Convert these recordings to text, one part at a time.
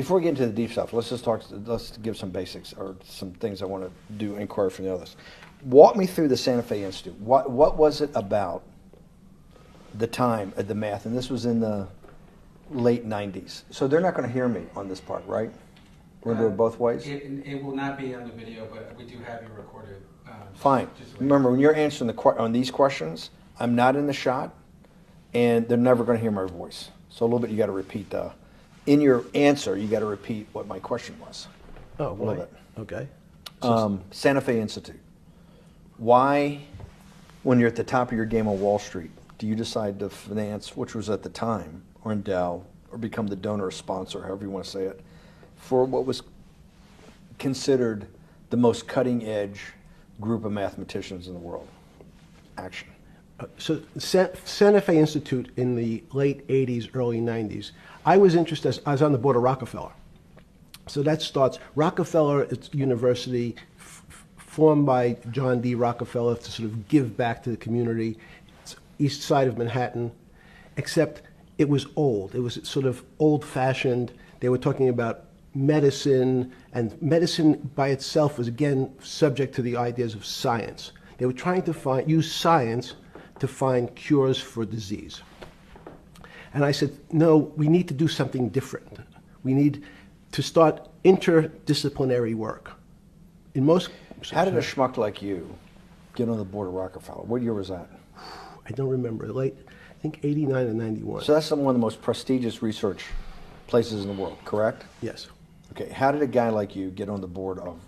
Before we get into the deep stuff, let's give some basics or some things I want to inquire from the others. Walk me through the Santa Fe Institute. What was it about the time of the math? And this was in the late 90s. So they're not going to hear me on this part, right? We're going to do it both ways? It will not be on the video, but we do have you recorded. Fine. Remember, when you're answering on these questions, I'm not in the shot, and they're never going to hear my voice. So a little bit you got to repeat. In your answer, you got to repeat what my question was. Oh, a little bit. Okay. Santa Fe Institute. Why, when you're at the top of your game on Wall Street, do you decide to finance, which was at the time, or endow, or become the donor or sponsor, however you want to say it, for what was considered the most cutting-edge group of mathematicians in the world? Action. So Santa Fe Institute in the late 80s, early 90s, I was interested, I was on the board of Rockefeller. So that starts, Rockefeller University, formed by John D. Rockefeller to sort of give back to the community. It's east side of Manhattan, except it was old. It was sort of old-fashioned. They were talking about medicine, and medicine by itself was, again, subject to the ideas of science. They were trying to use science to find cures for disease. And I said, no, we need to do something different. We need to start interdisciplinary work. In most... How did a schmuck like you get on the board of Rockefeller? What year was that? I don't remember. Late, I think 89 and 91. So that's one of the most prestigious research places in the world, correct? Yes. Okay, how did a guy like you get on the board of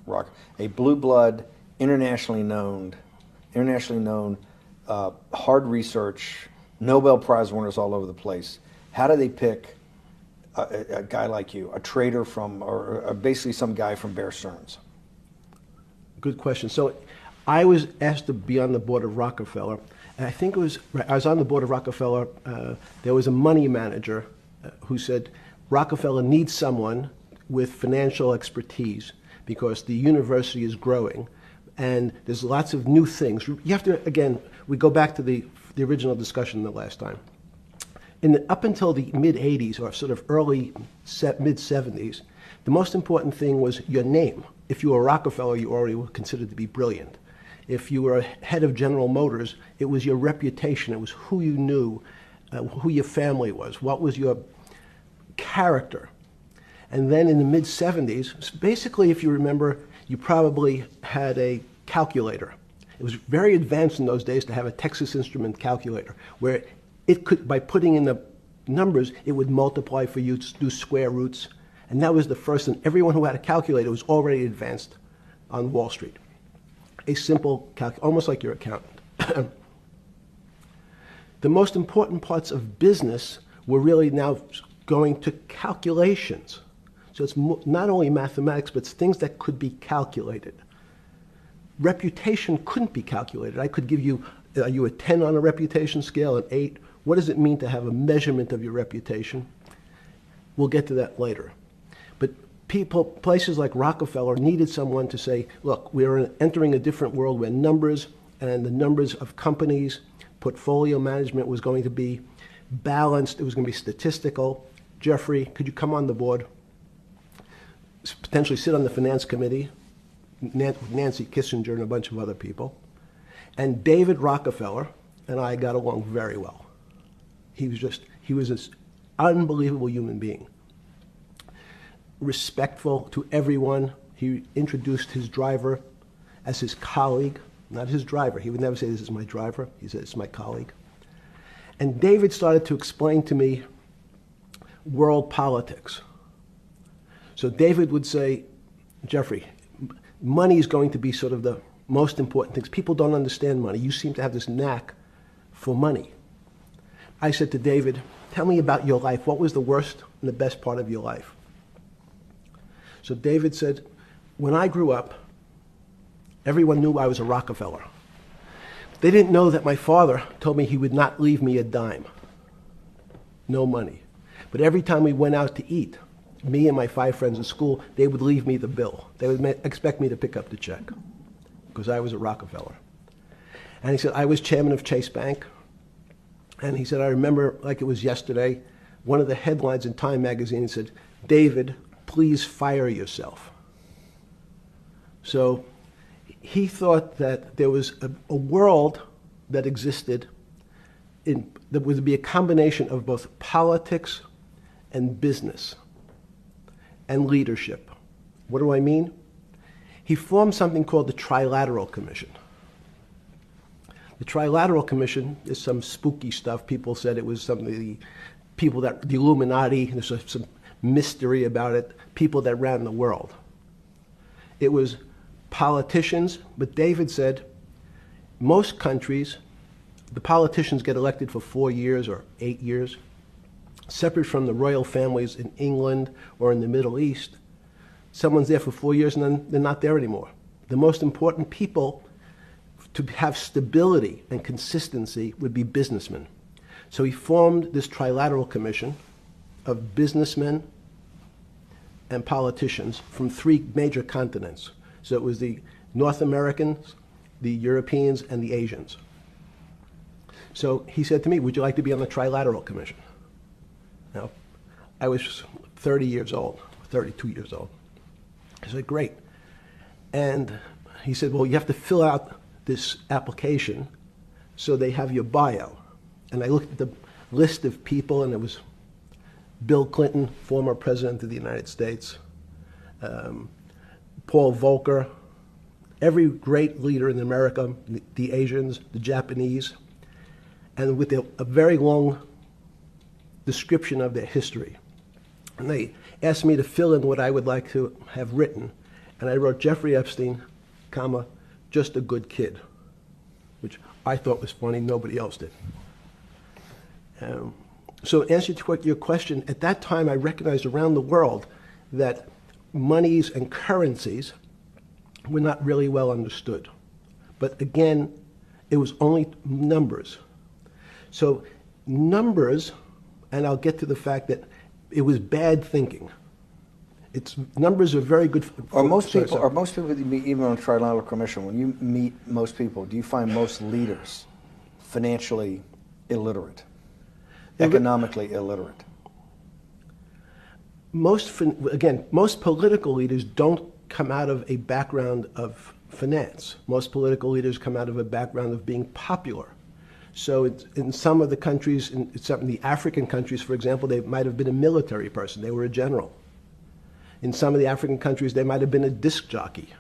a blue blood, internationally known, hard research, Nobel Prize winners all over the place? How do they pick a guy like you, a trader from, or basically some guy from Bear Stearns? Good question. So I was asked to be on the board of Rockefeller, and I think it was, I was on the board of Rockefeller, there was a money manager who said, Rockefeller needs someone with financial expertise because the university is growing and there's lots of new things. You have to, again, we go back to the original discussion the last time. Up until the mid-'80s or sort of early mid-'70s, the most important thing was your name. If you were Rockefeller, you already were considered to be brilliant. If you were head of General Motors, it was your reputation. It was who you knew, who your family was, what was your character. And then in the mid-'70s, basically, if you remember, you probably had a calculator. It was very advanced in those days to have a Texas Instrument calculator, where it could, by putting in the numbers, it would multiply for you to do square roots. And that was the first, and everyone who had a calculator was already advanced on Wall Street. A simple calculator, almost like your accountant. The most important parts of business were really now going to calculations. So it's not only mathematics, but it's things that could be calculated. Reputation couldn't be calculated. I could give you, are you a 10 on a reputation scale, an 8? What does it mean to have a measurement of your reputation? We'll get to that later. But places like Rockefeller needed someone to say, look, we're entering a different world where numbers and the numbers of companies, portfolio management was going to be balanced. It was going to be statistical. Jeffrey, could you come on the board? Potentially sit on the finance committee, Nancy Kissinger and a bunch of other people. And David Rockefeller and I got along very well. He was an unbelievable human being. Respectful to everyone. He introduced his driver as his colleague, not his driver. He would never say, this is my driver. He said, it's my colleague. And David started to explain to me world politics. So David would say, Jeffrey, money is going to be sort of the most important things. People don't understand money. You seem to have this knack for money. I said to David, tell me about your life. What was the worst and the best part of your life? So David said, when I grew up, everyone knew I was a Rockefeller. They didn't know that my father told me he would not leave me a dime. No money. But every time we went out to eat, me and my 5 friends in school, they would leave me the bill. They would expect me to pick up the check because I was a Rockefeller. And he said, I was chairman of Chase Bank. And he said, I remember like it was yesterday, one of the headlines in Time magazine said, David please fire yourself. So he thought that there was a world that existed that would be a combination of both politics and business and leadership. What do I mean? He formed something called the Trilateral Commission. The Trilateral Commission is some spooky stuff. People said it was something the Illuminati, there's some mystery about it, people that ran the world. It was politicians, but David said most countries, the politicians get elected for 4 years or 8 years, separate from the royal families in England or in the Middle East. Someone's there for 4 years and then they're not there anymore. The most important people to have stability and consistency would be businessmen. So he formed this Trilateral Commission of businessmen and politicians from 3 major continents. So it was the North Americans, the Europeans, and the Asians. So he said to me, would you like to be on the Trilateral Commission? Now, I was 30 years old, 32 years old. I said, great. And he said, well, you have to fill out this application so they have your bio. And I looked at the list of people, and it was Bill Clinton, former president of the United States, Paul Volcker, every great leader in America, the Asians, the Japanese, and with a very long description of their history. And they asked me to fill in what I would like to have written. And I wrote Jeffrey Epstein, comma, just a good kid, which I thought was funny, nobody else did. So in answer to your question, at that time I recognized around the world that monies and currencies were not really well understood. But again, it was only numbers. So numbers, and I'll get to the fact that it was bad thinking. Numbers are very good. Are most people that you meet, even on Trilateral Commission, when you meet most people, do you find most leaders financially illiterate, economically illiterate? Most political leaders don't come out of a background of finance. Most political leaders come out of a background of being popular. So in some of the countries, in some of the African countries, for example, they might have been a military person. They were a general. In some of the African countries, they might have been a disc jockey.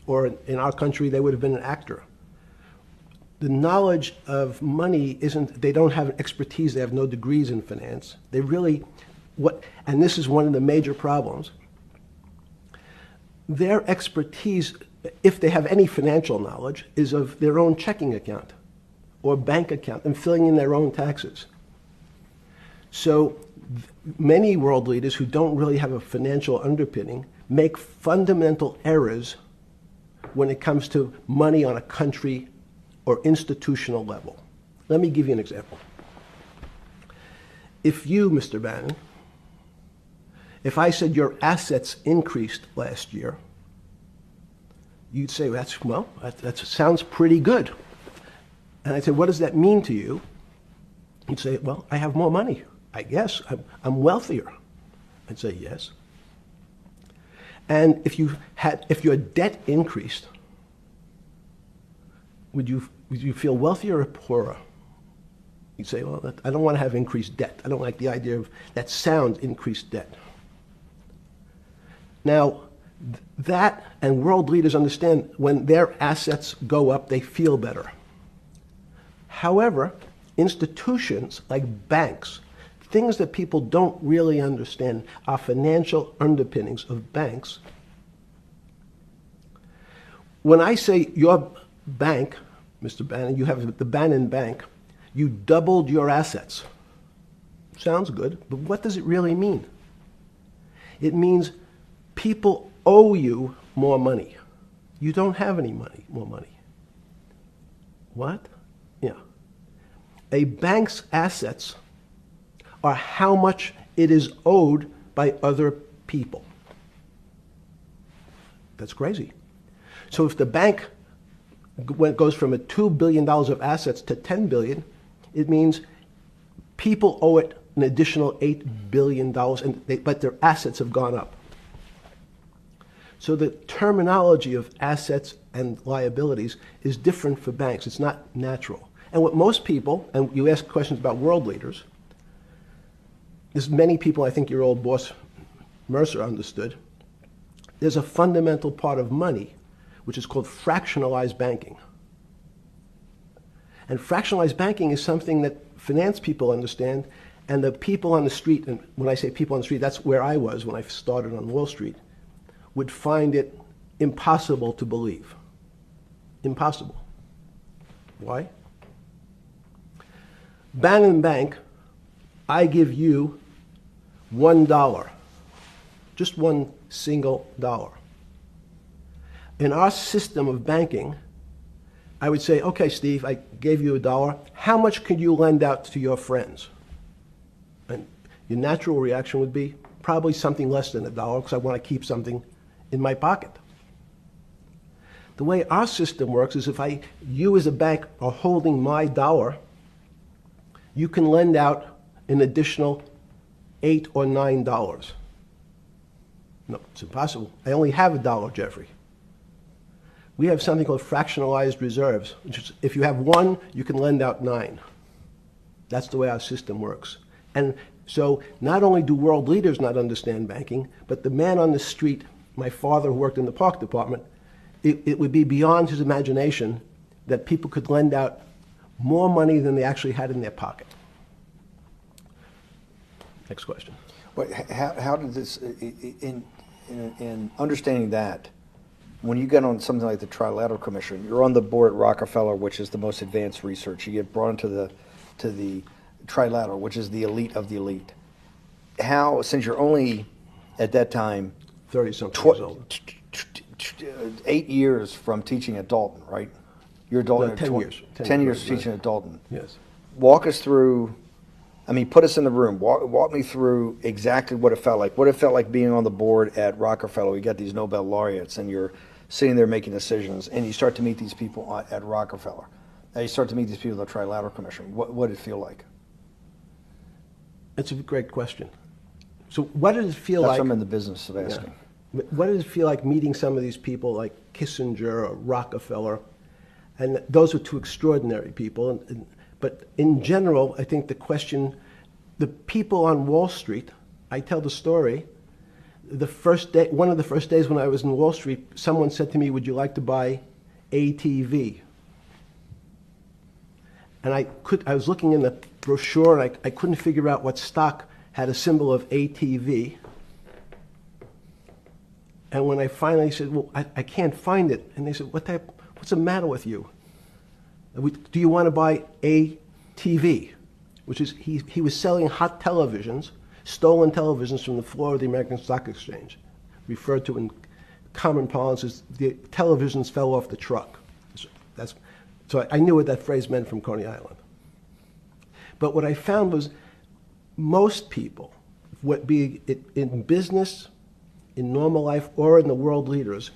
Or in our country, they would have been an actor. The knowledge of money they don't have expertise, they have no degrees in finance. They really, and this is one of the major problems, their expertise, if they have any financial knowledge, is of their own checking account or bank account and filling in their own taxes. So many world leaders who don't really have a financial underpinning make fundamental errors when it comes to money on a country or institutional level. Let me give you an example. If you, Mr. Bannon, if I said your assets increased last year, you'd say, that sounds pretty good. And I said, what does that mean to you? You'd say, well, I have more money. I guess I'm wealthier. I'd say yes. And if your debt increased, would you feel wealthier or poorer? You'd say, well, I don't want to have increased debt. I don't like the idea of that sound, increased debt. Now, that and world leaders understand when their assets go up, they feel better. However, institutions like banks, things that people don't really understand are financial underpinnings of banks. When I say your bank, Mr. Bannon, you have the Bannon Bank, you doubled your assets. Sounds good, but what does it really mean? It means people owe you more money. You don't have any more money. What? Yeah. A bank's assets are how much it is owed by other people. That's crazy. So if the bank goes from a $2 billion of assets to $10 billion, it means people owe it an additional $8 billion, but their assets have gone up. So the terminology of assets and liabilities is different for banks. It's not natural. And what most people, and you ask questions about world leaders, there's many people, I think your old boss Mercer understood, there's a fundamental part of money which is called fractionalized banking. And fractionalized banking is something that finance people understand, and the people on the street, and when I say people on the street, that's where I was when I started on Wall Street, would find it impossible to believe. Impossible. Why? Bannon Bank, I give you $1, just one single dollar. In our system of banking, I would say, okay, Steve, I gave you $1. How much could you lend out to your friends? And your natural reaction would be probably something less than $1 because I want to keep something in my pocket. The way our system works is if you as a bank are holding my dollar, you can lend out an additional $8 or $9. No, it's impossible. I only have $1, Jeffrey. We have something called fractionalized reserves, which is if you have 1, you can lend out 9. That's the way our system works. And so not only do world leaders not understand banking, but the man on the street, my father who worked in the park department, it would be beyond his imagination that people could lend out more money than they actually had in their pocket. Next question. But how did this, in understanding that, when you get on something like the Trilateral Commission, you're on the board at Rockefeller, which is the most advanced research. You get brought into the Trilateral, which is the elite of the elite. How, since you're only at that time 30-something years old. 8 years from teaching at Dalton, right? You're at Dalton. No, 10 years. 10 years right. teaching at Dalton. Yes. Walk us through. I mean, put us in the room. Walk me through exactly what it felt like. What it felt like being on the board at Rockefeller. We got these Nobel laureates, and you're sitting there making decisions, and you start to meet these people at Rockefeller. Now you start to meet these people at the Trilateral Commission. What did it feel like? It's a great question. So what did it feel That's like? what I'm in the business of asking. Yeah. What did it feel like meeting some of these people like Kissinger or Rockefeller? And those were two extraordinary people. But in general, I think the question, the people on Wall Street, I tell the story, the first day, one of the first days when I was in Wall Street, someone said to me, would you like to buy ATV? And I was looking in the brochure and I couldn't figure out what stock had a symbol of ATV. And when I finally said, well, I can't find it. And they said, what's the matter with you? Do you want to buy ATV? Which is, he was selling hot televisions, stolen televisions from the floor of the American Stock Exchange, referred to in common parlance as the televisions fell off the truck. So I knew what that phrase meant from Coney Island. But what I found was most people, be it in business, in normal life, or in the world leaders,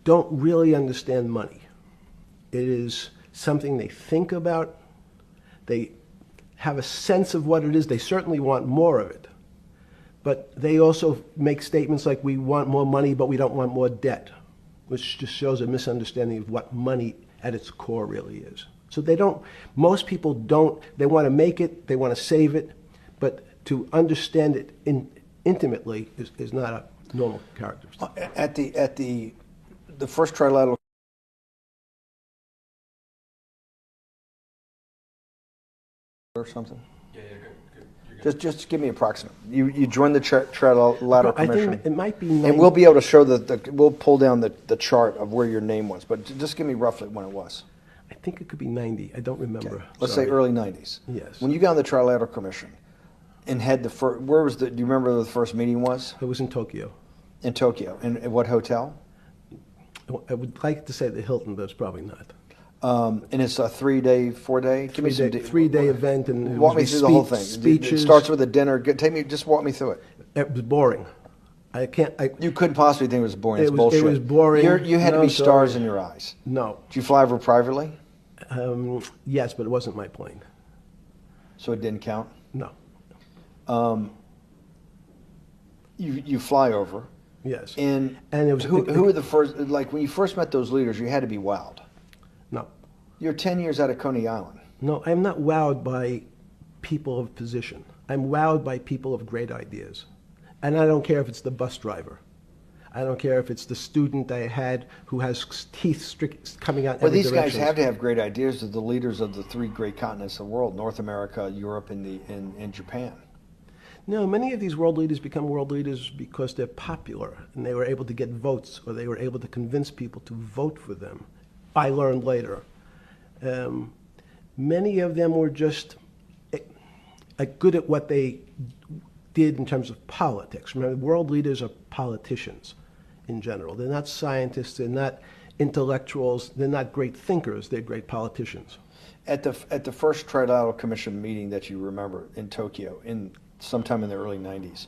don't really understand money. It is something they think about. They have a sense of what it is. They certainly want more of it. But they also make statements like, we want more money, but we don't want more debt, which just shows a misunderstanding of what money at its core really is. So most people don't, they want to make it, they want to save it, but to understand it intimately is not a normal characteristic. At the first Trilateral or something? Yeah, good. You're good. Just give me approximate. You joined the Trilateral I Commission. think it might be And we'll be able to show we'll pull down the chart of where your name was, but just give me roughly when it was. I think it could be 90. I don't remember. Okay. Let's say early 90s. Yes. When you got on the Trilateral Commission and had the first, do you remember where the first meeting was? It was in Tokyo. In Tokyo. And at what hotel? I would like to say the Hilton, but it's probably not. And it's a 3-day, 4-day? Give me some Three-day event, and walk me through the whole thing. Speeches. It starts with a dinner. Just walk me through it. It was boring. You couldn't possibly think it was boring. It's bullshit. It was boring. You had to be stars in your eyes. No. Did you fly over privately? Yes, but it wasn't my plane. So it didn't count? No. You fly over. Yes. And And it was who were the first? Like when you first met those leaders, you had to be wowed. No. You're 10 years out of Coney Island. No, I'm not wowed by people of position. I'm wowed by people of great ideas. And I don't care if it's the bus driver. I don't care if it's the student I had who has teeth coming out Well, every these guys direction. have to have great ideas. They're the leaders of the three great continents of the world: North America, Europe, and Japan. No, many of these world leaders become world leaders because they're popular and they were able to get votes or they were able to convince people to vote for them. I learned later. Many of them were just good at what they did in terms of politics. Remember, world leaders are politicians in general. They're not scientists, they're not intellectuals, they're not great thinkers, they're great politicians. At the first Trilateral Commission meeting that you remember in Tokyo, sometime in the early 90s,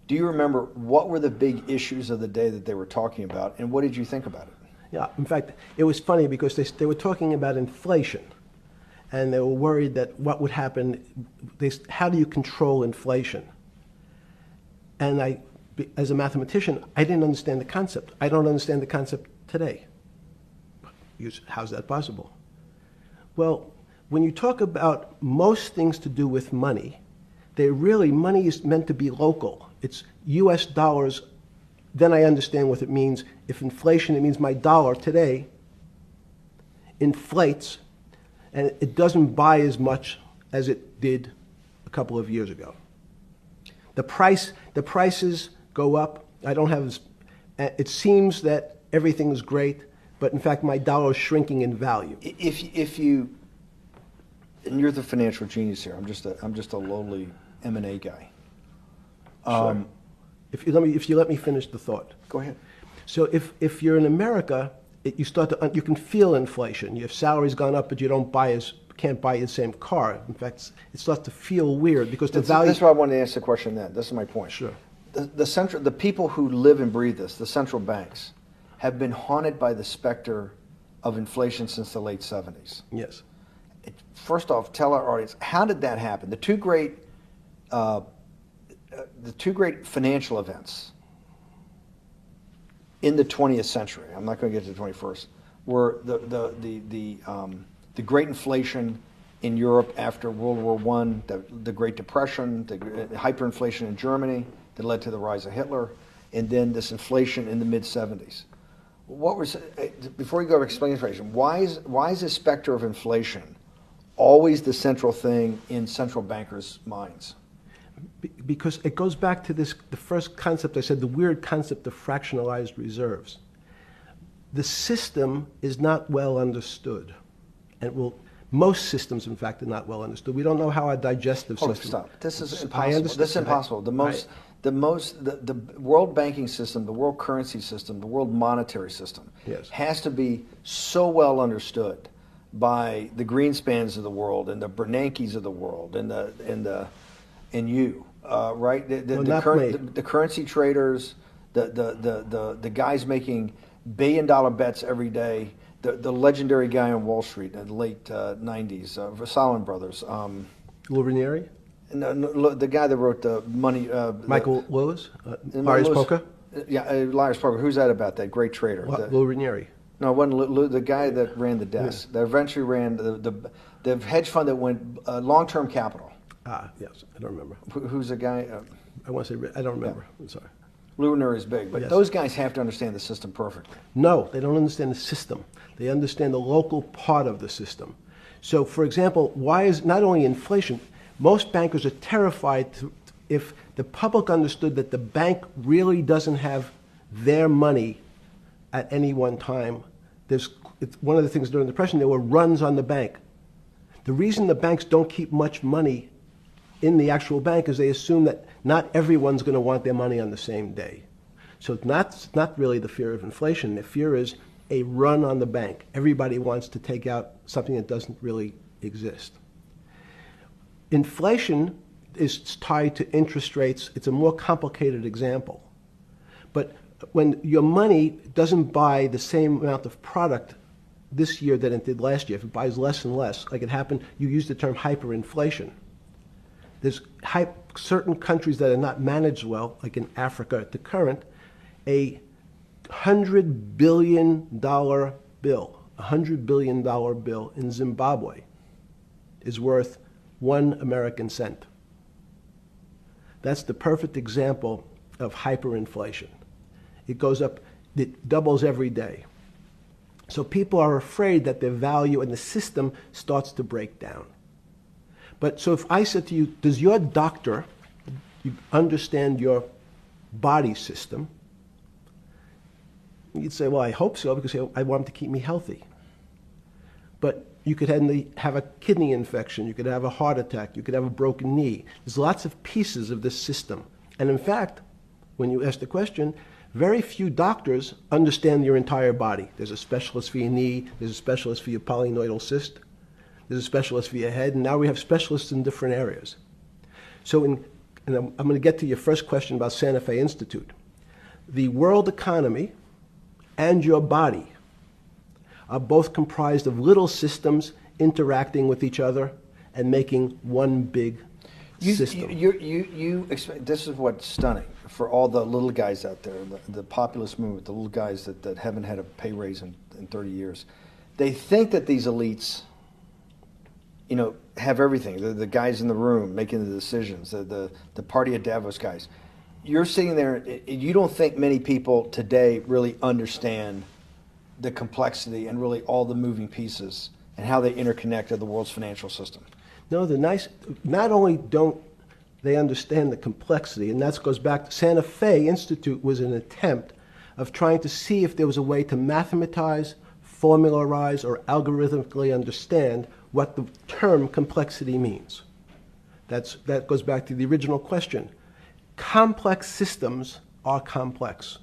do you remember what were the big issues of the day that they were talking about, and what did you think about it? Yeah, in fact, it was funny because they were talking about inflation, and they were worried that what would happen, how do you control inflation? And as a mathematician, I didn't understand the concept. I don't understand the concept today. How's that possible? Well, when you talk about most things to do with money, money is meant to be local. It's US dollars. Then I understand what it means. If inflation, it means my dollar today inflates and it doesn't buy as much as it did a couple of years ago. The prices go up. It seems that everything is great, but in fact my dollar is shrinking in value. If you, and you're the financial genius here. I'm just a lowly M&A guy. Sure. If you let me finish the thought. Go ahead. So if you're in America, you can feel inflation. Your salary's gone up, but you can't buy the same car. In fact, it starts to feel weird because the value. That's why I wanted to ask the question then. This is my point. Sure. The people who live and breathe this, the central banks, have been haunted by the specter of inflation since the late 70s. Yes. First off, tell our audience, how did that happen? The two great financial events in the 20th century, I'm not going to get to the 21st, were the Great Inflation in Europe after World War I, the Great Depression, the hyperinflation in Germany that led to the rise of Hitler, and then this inflation in the mid-70s. Before you go to explain inflation, why is this specter of inflation always the central thing in central bankers' minds? Because it goes back to the first concept I said, the weird concept of fractionalized reserves. The system is not well understood. And most systems, in fact, are not well understood. We don't know how our digestive system. Stop. This is I impossible. understand. This is impossible. The world banking system, the world currency system, the world monetary system Yes. has to be so well understood by the Greenspans of the world and the Bernankes of the world and you, right? The currency traders, the guys making billion-dollar bets every day. The legendary guy on Wall Street in the late 90s, Salomon Brothers. Lou Ranieri? No, the guy that wrote the money. Michael Lewis? Marius Poker? Yeah, Marius Poker. Who's that about? That great trader. Lou Ranieri. No, it wasn't Lou, the guy that ran the desk. Yeah. That eventually ran the hedge fund that went long-term capital. Yes, I don't remember. Who's the guy? I want to say, I don't remember. Yeah. I'm sorry. Lou Ranieri is big, but yes. Those guys have to understand the system perfectly. No, they don't understand the system. They understand the local part of the system. So, for example, why is not only inflation, most bankers are terrified if the public understood that the bank really doesn't have their money at any one time. It's one of the things during the Depression, there were runs on the bank. The reason the banks don't keep much money in the actual bank is they assume that not everyone's going to want their money on the same day. So it's not really the fear of inflation. The fear is a run on the bank. Everybody wants to take out something that doesn't really exist. Inflation is tied to interest rates. It's a more complicated example. But when your money doesn't buy the same amount of product this year than it did last year, if it buys less and less, like it happened, you used the term hyperinflation. There's certain countries that are not managed well, like in Africa at the current, A $100 billion bill, $100 billion in Zimbabwe is worth 1 American cent. That's the perfect example of hyperinflation. It goes up, it doubles every day. So people are afraid that their value in the system starts to break down. But so if I said to you, does your doctor understand your body system? You'd say, well, I hope so, because I want him to keep me healthy. But you could have a kidney infection, you could have a heart attack, you could have a broken knee. There's lots of pieces of this system. And in fact, when you ask the question, very few doctors understand your entire body. There's a specialist for your knee, there's a specialist for your polynoidal cyst, there's a specialist for your head, and now we have specialists in different areas. So and I'm going to get to your first question about Santa Fe Institute. The world economy and your body are both comprised of little systems interacting with each other and making one big system. This is what's stunning for all the little guys out there, the populist movement, the little guys that haven't had a pay raise in 30 years. They think that these elites, have everything. The guys in the room making the decisions, the party at Davos guys. You're sitting there, you don't think many people today really understand the complexity and really all the moving pieces and how they interconnect to the world's financial system. No, not only don't they understand the complexity, and that goes back to Santa Fe Institute was an attempt of trying to see if there was a way to mathematize, formularize, or algorithmically understand what the term complexity means. That goes back to the original question. Complex systems are complex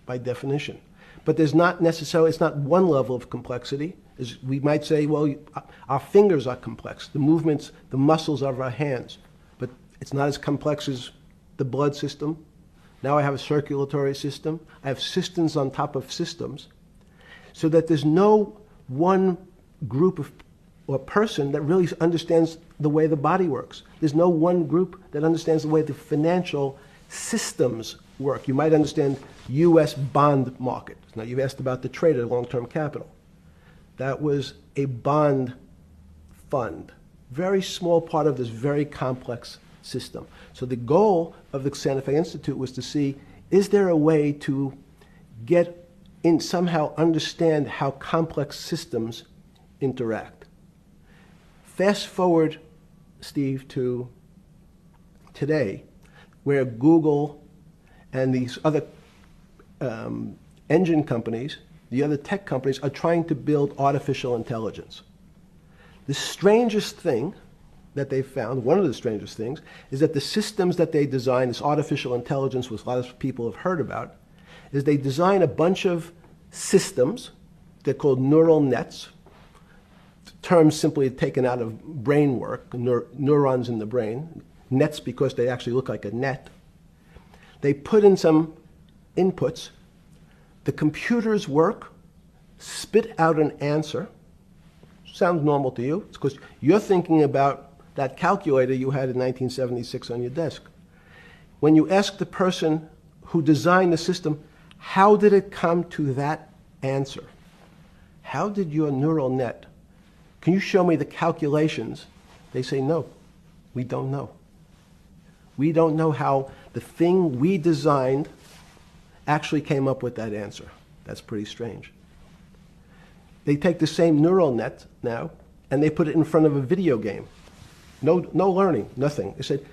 by definition. But there's not necessarily, it's not one level of complexity. We might say, well, our fingers are complex, the movements, the muscles of our hands, but it's not as complex as the blood system. Now I have a circulatory system. I have systems on top of systems, so that there's no one group of or person that really understands the way the body works. There's no one group that understands the way the financial systems work. You might understand U.S. bond market. Now, you've asked about the trade of long-term capital. That was a bond fund, very small part of this very complex system. So the goal of the Santa Fe Institute was to see, is there a way to get in, somehow understand how complex systems interact? Fast forward, Steve, to today, where Google and these other engine companies, the other tech companies, are trying to build artificial intelligence. The strangest thing that they found, one of the strangest things, is that the systems that they design, this artificial intelligence, which a lot of people have heard about, is they design a bunch of systems. They're called neural nets. The term simply taken out of brain work, neurons in the brain. Nets because they actually look like a net. They put in some inputs. The computers work, spit out an answer. Sounds normal to you. It's because you're thinking about that calculator you had in 1976 on your desk. When you ask the person who designed the system, how did it come to that answer? How did your neural net, can you show me the calculations? They say, no, we don't know. We don't know how the thing we designed actually came up with that answer. That's pretty strange. They take the same neural net now and they put it in front of a video game. No learning, nothing. They said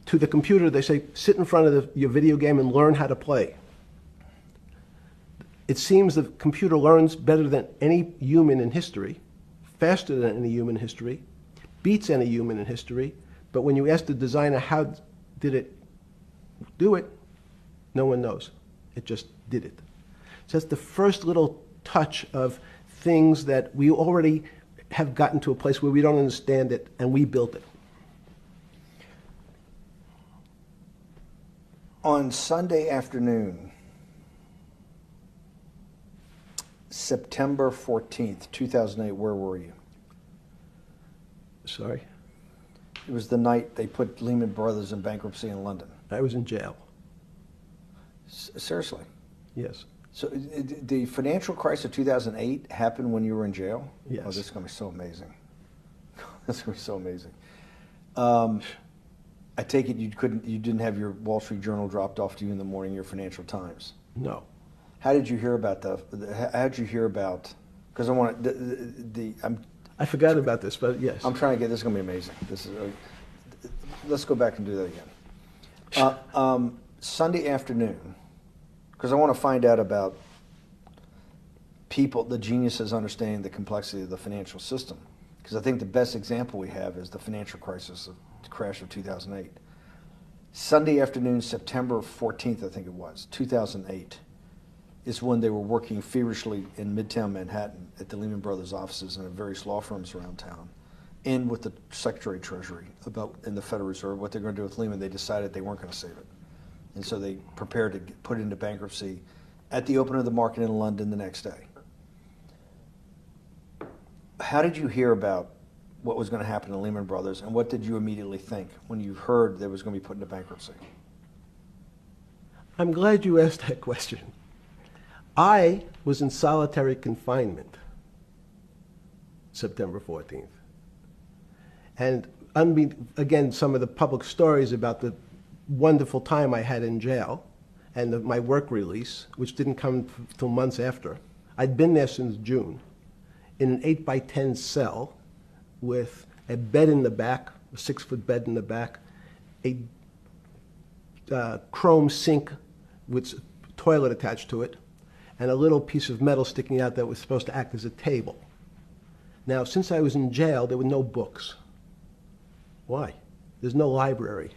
to the computer, they say, sit in front of your video game and learn how to play. It seems the computer learns better than any human in history, faster than any human in history, beats any human in history, but when you ask the designer how did it do it, no one knows. It just did it. So that's the first little touch of things that we already have gotten to a place where we don't understand it, and we built it. On Sunday afternoon, September 14th, 2008, where were you? Sorry? It was the night they put Lehman Brothers in bankruptcy in London. I was in jail. Seriously. Yes. So the financial crisis of 2008 happened when you were in jail? Yes. Oh, this is going to be so amazing. This is going to be so amazing. I take it you didn't have your Wall Street Journal dropped off to you in the morning, your Financial Times. No. How did you hear about how did you hear about, because I want I forgot about this, but yes. I'm trying to get, this is going to be amazing. This is, let's go back and do that again. Sunday afternoon, because I want to find out about people, the geniuses understanding the complexity of the financial system. Because I think the best example we have is the financial crisis, the crash of 2008. Sunday afternoon, September 14th, I think it was, 2008, is when they were working feverishly in Midtown Manhattan at the Lehman Brothers offices and at various law firms around town, and with the Secretary of Treasury in the Federal Reserve, what they're going to do with Lehman. They decided they weren't going to save it. And so they prepared to put it into bankruptcy at the open of the market in London the next day. How did you hear about what was going to happen to Lehman Brothers, and what did you immediately think when you heard that it was going to be put into bankruptcy? I'm glad you asked that question. I was in solitary confinement September 14th. And again, some of the public stories about the wonderful time I had in jail and my work release, which didn't come till months after. I'd been there since June in an 8x10 cell with a bed in the back, a 6-foot bed in the back, a chrome sink with a toilet attached to it, and a little piece of metal sticking out that was supposed to act as a table. Now, since I was in jail, there were no books. Why? There's no library.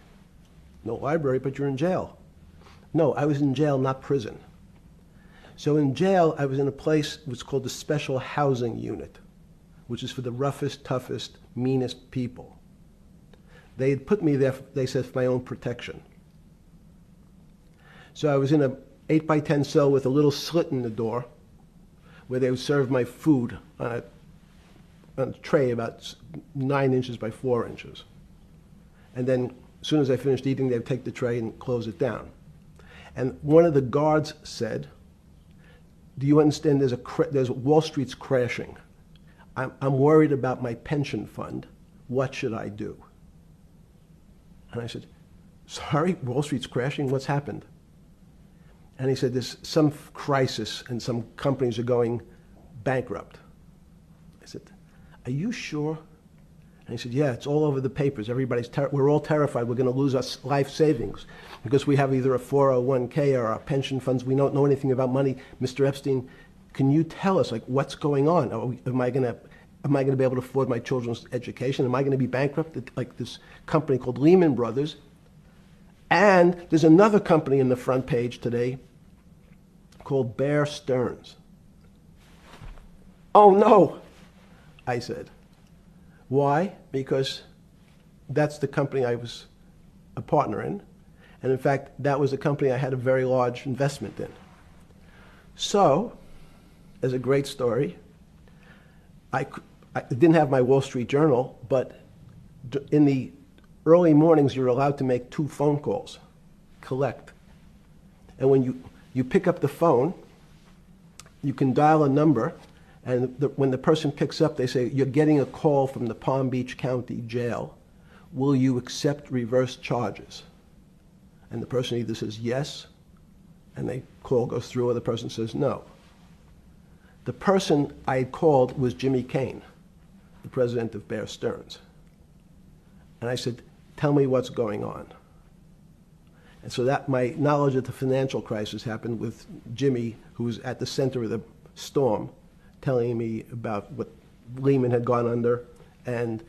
No library, but you're in jail. No, I was in jail, not prison. So in jail, I was in a place what's called the Special Housing Unit, which is for the roughest, toughest, meanest people. They had put me there, they said, for my own protection. So I was in a 8x10 cell with a little slit in the door where they would serve my food on a tray about 9 inches by 4 inches. And then as soon as I finished eating, they would take the tray and close it down. And one of the guards said, do you understand there's Wall Street's crashing. I'm worried about my pension fund. What should I do? And I said, sorry, Wall Street's crashing? What's happened? And he said, there's some crisis and some companies are going bankrupt. I said, are you sure? And he said, yeah, it's all over the papers. We're all terrified we're going to lose our life savings because we have either a 401k or our pension funds. We don't know anything about money. Mr. Epstein, can you tell us, like, what's going on? Am I going to be able to afford my children's education? Am I going to be bankrupt like this company called Lehman Brothers? And there's another company in the front page today called Bear Stearns. Oh, no, I said. Why? Because that's the company I was a partner in. And in fact, that was a company I had a very large investment in. So, as a great story, I didn't have my Wall Street Journal, but in the early mornings, you're allowed to make 2 phone calls, collect. And when you pick up the phone, you can dial a number, and when the person picks up, they say, you're getting a call from the Palm Beach County Jail. Will you accept reverse charges? And the person either says yes, and the call goes through, or the person says no. The person I had called was Jimmy Kane, the president of Bear Stearns. And I said, tell me what's going on. And so that my knowledge of the financial crisis happened with Jimmy, who was at the center of the storm, telling me about what Lehman had gone under, and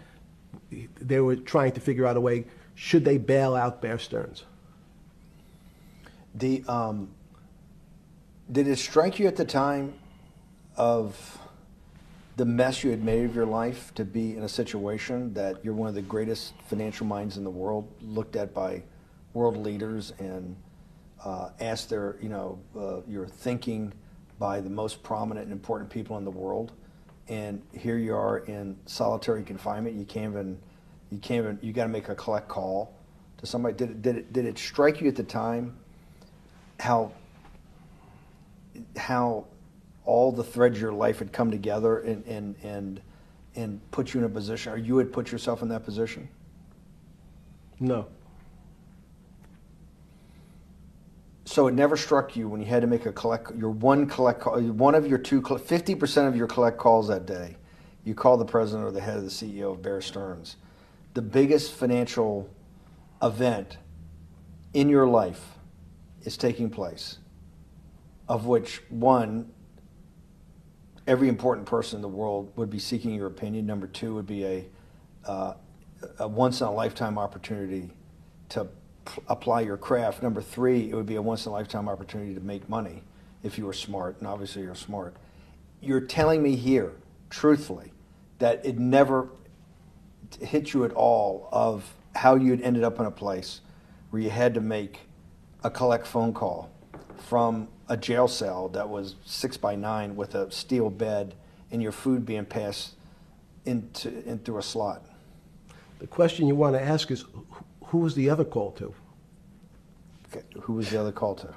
they were trying to figure out a way, should they bail out Bear Stearns? Did it strike you at the time of the mess you had made of your life to be in a situation that you're one of the greatest financial minds in the world, looked at by world leaders and asked your thinking by the most prominent and important people in the world, and here you are in solitary confinement. You got to make a collect call to somebody. Did it strike you at the time how all the threads of your life had come together and put you in a position, or you had put yourself in that position? No. So it never struck you when you had to make one of your 50% of your collect calls that day, you call the president or the head of the CEO of Bear Stearns. The biggest financial event in your life is taking place, of which one, every important person in the world would be seeking your opinion. Number two would be a once-in-a-lifetime opportunity to apply your craft. Number three, it would be a once-in-a-lifetime opportunity to make money if you were smart, and obviously you're smart. You're telling me here, truthfully, that it never hit you at all of how you'd ended up in a place where you had to make a collect phone call from a jail cell that was 6x9 with a steel bed and your food being passed in through a slot. The question you want to ask is, who was the other call to? Okay. Who was the other call to?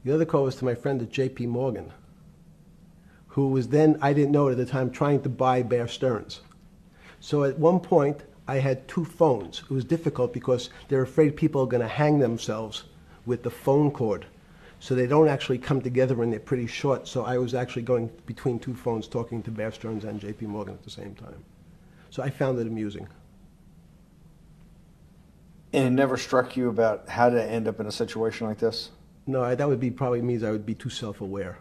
The other call was to my friend at J.P. Morgan, who was then, I didn't know it at the time, trying to buy Bear Stearns. So at one point, I had two phones. It was difficult because they're afraid people are going to hang themselves with the phone cord. So they don't actually come together and they're pretty short. So I was actually going between two phones talking to Bear Stearns and J.P. Morgan at the same time. So I found it amusing. And it never struck you about how to end up in a situation like this? No, that would be probably means I would be too self-aware.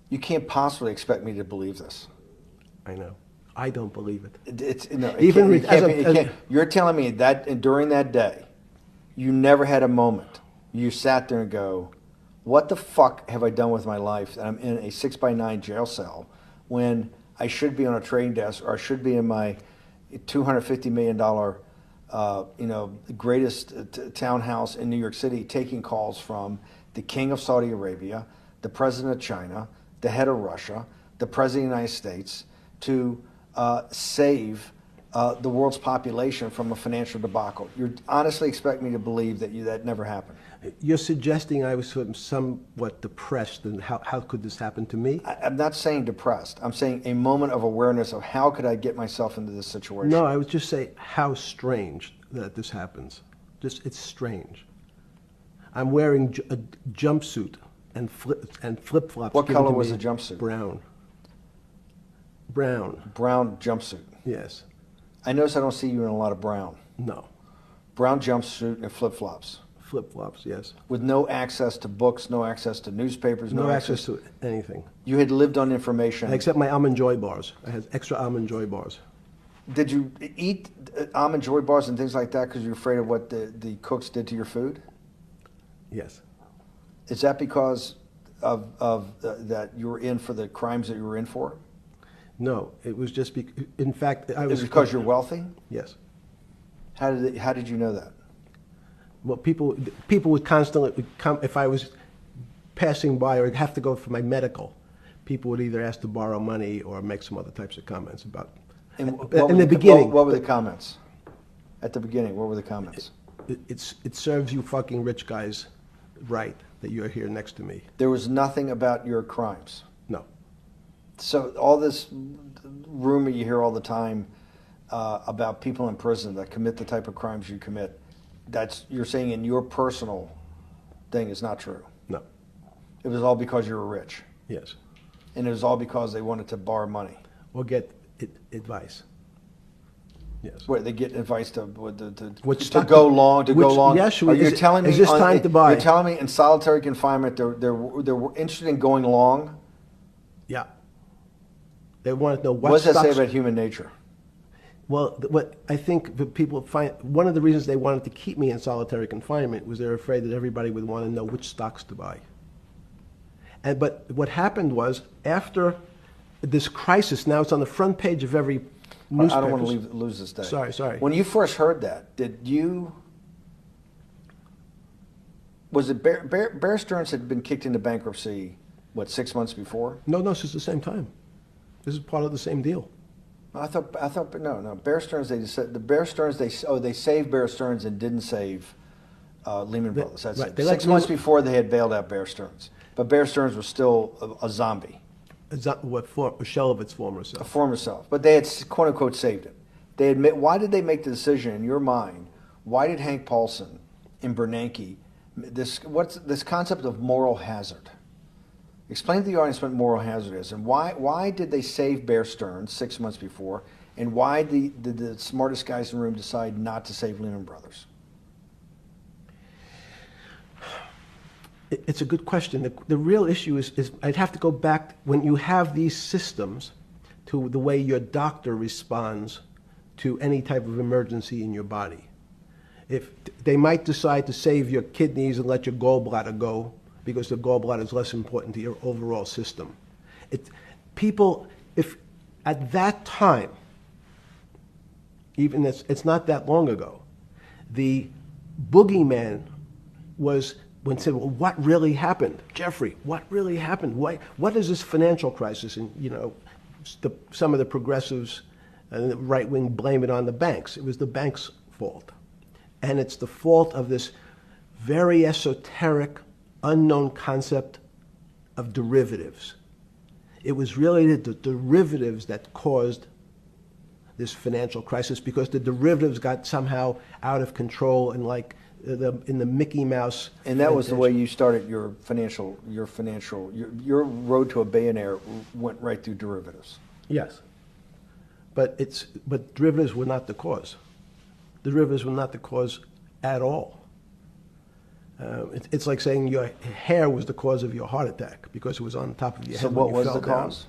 You can't possibly expect me to believe this. I know. I don't believe it. It's no, it Even can't- it can't as be- a- it can't- you're telling me that during that day, you never had a moment. You sat there and go, "What the fuck have I done with my life? That I'm in a 6x9 jail cell when I should be on a trading desk, or I should be in my $250 million, greatest townhouse in New York City, taking calls from the King of Saudi Arabia, the President of China, the head of Russia, the President of the United States, to save the world's population from a financial debacle." You honestly expect me to believe that never happened? You're suggesting I was somewhat depressed, and how could this happen to me? I'm not saying depressed. I'm saying a moment of awareness of how could I get myself into this situation. No, I would just say how strange that this happens. It's strange. I'm wearing a jumpsuit and flip-flops. What given color to was me. the jumpsuit? Brown. Brown. Brown jumpsuit. Yes. I notice I don't see you in a lot of brown. No. Brown jumpsuit and flip-flops. Flip-flops, yes. With no access to books, no access to newspapers, No access to anything. You had lived on information. Except my Almond Joy bars. I had extra Almond Joy bars. Did you eat Almond Joy bars and things like that because you're afraid of what the cooks did to your food? Yes. Is that because of that you were in for the crimes that you were in for? No, it was just in fact, I Is was... it because you're wealthy? Yes. How did you know that? Well, people would constantly come, if I was passing by or have to go for my medical, people would either ask to borrow money or make some other types of comments about... And in the beginning... What were the comments? At the beginning, what were the comments? It serves you fucking rich guys right that you're here next to me. There was nothing about your crimes. No. So all this rumor you hear all the time about people in prison that commit the type of crimes you commit, you're saying in your personal thing is not true. No. It was all because you were rich. Yes. And it was all because they wanted to borrow money. Or get advice. Yes. Where they get advice to Which go long. Yes, Are you telling me is this time to buy? You're telling me in solitary confinement they're interested in going long? Yeah. They want to know what What does that say stocks... about human nature? Well, what I think that people find, one of the reasons they wanted to keep me in solitary confinement was they're afraid that everybody would want to know which stocks to buy. But what happened was, after this crisis, now it's on the front page of every newspaper. I don't want to lose this day. Sorry. When you first heard that, was it Bear Stearns had been kicked into bankruptcy, 6 months before? No, this is the same time. This is part of the same deal. I thought no. Bear Stearns, they saved Bear Stearns and didn't save Lehman Brothers. That's right. it. They let 6 months Lehman- before they had bailed out Bear Stearns, but Bear Stearns was still a zombie, A shell of its former a self. former self. But they had quote unquote saved it. They admit. Why did they make the decision in your mind? Why did Hank Paulson and Bernanke what's this concept of moral hazard? Explain to the audience what moral hazard is, and why did they save Bear Stearns 6 months before, and why did the smartest guys in the room decide not to save Lehman Brothers? It's a good question. The real issue is I'd have to go back when you have these systems to the way your doctor responds to any type of emergency in your body. If they might decide to save your kidneys and let your gallbladder go because the gallbladder is less important to your overall system. If at that time, even it's not that long ago, the boogeyman was when said, well, what really happened? Jeffrey, what really happened? What is this financial crisis? And, some of the progressives and the right wing blame it on the banks. It was the banks' fault. And it's the fault of this very esoteric, unknown concept of derivatives. It was really the derivatives that caused this financial crisis because the derivatives got somehow out of control and in the Mickey Mouse. And that was the way you started your road to a billionaire went right through derivatives. Yes. But derivatives were not the cause. Derivatives were not the cause at all. It's like saying your hair was the cause of your heart attack because it was on top of your head. So what was the cause?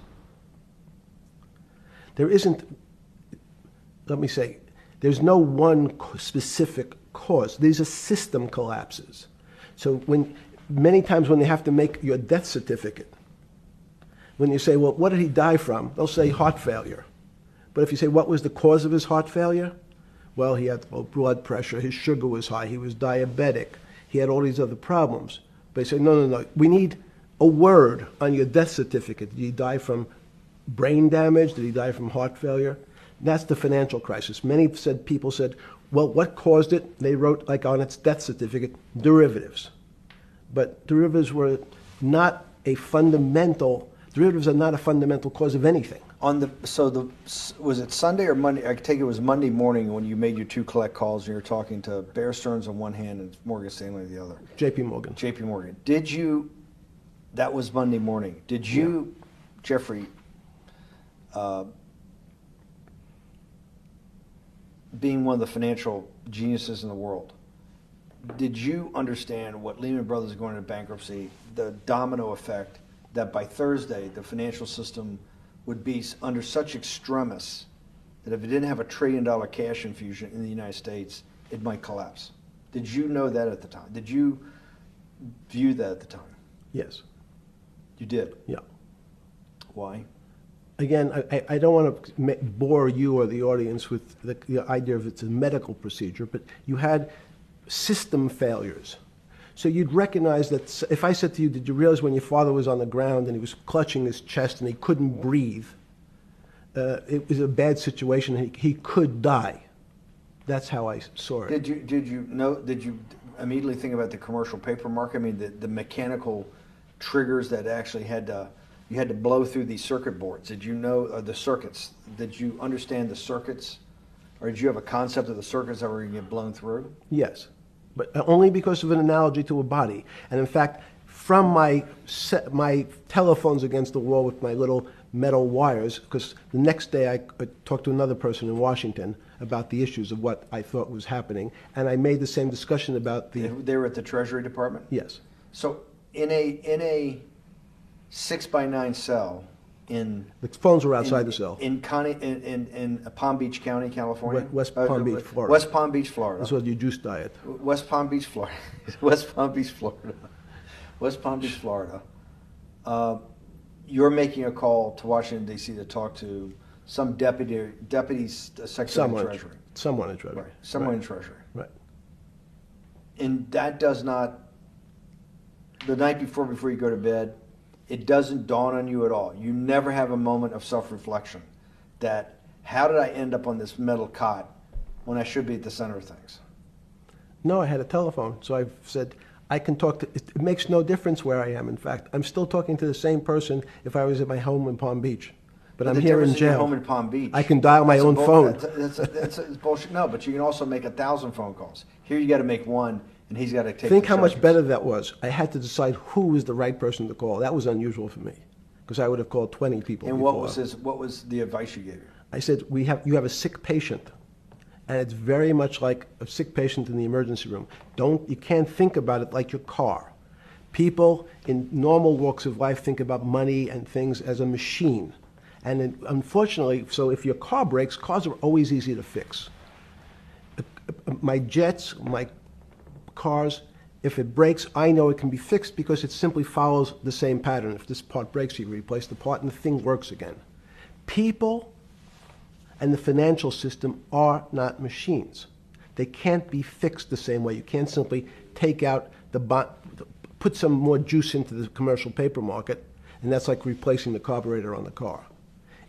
There isn't, let me say, there's no one specific cause. These are system collapses. So many times when they have to make your death certificate, when you say, well, what did he die from? They'll say heart failure. But if you say, what was the cause of his heart failure? Well, he had low blood pressure, his sugar was high, he was diabetic, he had all these other problems. But they say, no, we need a word on your death certificate. Did he die from brain damage? Did he die from heart failure? That's the financial crisis. Many people said, well, what caused it? They wrote, like on its death certificate, derivatives. But derivatives are not a fundamental cause of anything. Was it Sunday or Monday? I take it was Monday morning when you made your two collect calls and you were talking to Bear Stearns on one hand and Morgan Stanley on the other. J.P. Morgan. J.P. Morgan. That was Monday morning. Did you, Jeffrey, being one of the financial geniuses in the world, did you understand what Lehman Brothers going into bankruptcy, the domino effect, that by Thursday the financial system would be under such extremis that if it didn't have $1 trillion cash infusion in the United States, it might collapse? Did you know that at the time? Did you view that at the time? Yes. You did? Yeah. Why? Again, I don't want to bore you or the audience with the idea of it's a medical procedure, but you had system failures. So you'd recognize that if I said to you, did you realize when your father was on the ground and he was clutching his chest and he couldn't breathe, it was a bad situation, he could die. That's how I saw it. Did you immediately think about the commercial paper market? I mean, the mechanical triggers that actually you had to blow through these circuit boards. Did you know the circuits? Did you understand the circuits? Or did you have a concept of the circuits that were going to get blown through? Yes, but only because of an analogy to a body. And in fact, from my telephones against the wall with my little metal wires, because the next day I talked to another person in Washington about the issues of what I thought was happening, and I made the same discussion about the... They were at the Treasury Department? Yes. So in a 6x9 cell in... The phones were outside the cell. In Palm Beach County, California? West Palm Beach, Florida. West Palm Beach, Florida. That's what your juice diet. West Palm Beach, Florida. West Palm Beach, Florida. West Palm Beach, Florida. You're making a call to Washington, D.C. to talk to some deputy secretary of Treasury. Someone in Treasury. Right. Someone in Treasury. Right. And that does not, the night before you go to bed, it doesn't dawn on you at all. You never have a moment of self-reflection that, how did I end up on this metal cot when I should be at the center of things? No, I had a telephone. So I've said, I can talk to, it makes no difference where I am. In fact, I'm still talking to the same person if I was at my home in Palm Beach. But I'm the here in difference your jail. home in Palm Beach. I can dial my that's a own phone. That's bullshit. No, but you can also make 1,000 phone calls. Here you got to make one, and he's got to take. Think the how much charges. better that was. I had to decide who was the right person to call. That was unusual for me, because I would have called 20 people. And before. what was the advice you gave him? I said, you have a sick patient, and it's very much like a sick patient in the emergency room. You can't think about it like your car. People in normal walks of life think about money and things as a machine. And unfortunately, so if your car breaks, cars are always easy to fix. My jets, my cars, if it breaks, I know it can be fixed because it simply follows the same pattern. If this part breaks, you replace the part and the thing works again. People and the financial system are not machines. They can't be fixed the same way. You can't simply take out put some more juice into the commercial paper market, and that's like replacing the carburetor on the car.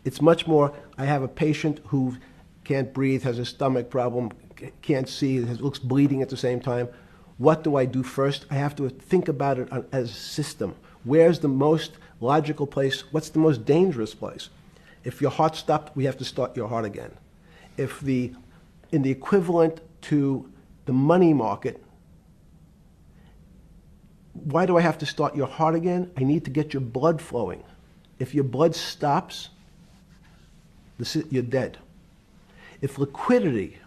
It's much more, I have a patient who can't breathe, has a stomach problem, can't see, looks bleeding at the same time. What do I do first? I have to think about it as a system. Where's the most logical place? What's the most dangerous place? If your heart stopped, we have to start your heart again. In the equivalent to the money market, why do I have to start your heart again? I need to get your blood flowing. If your blood stops, you're dead. If liquidity,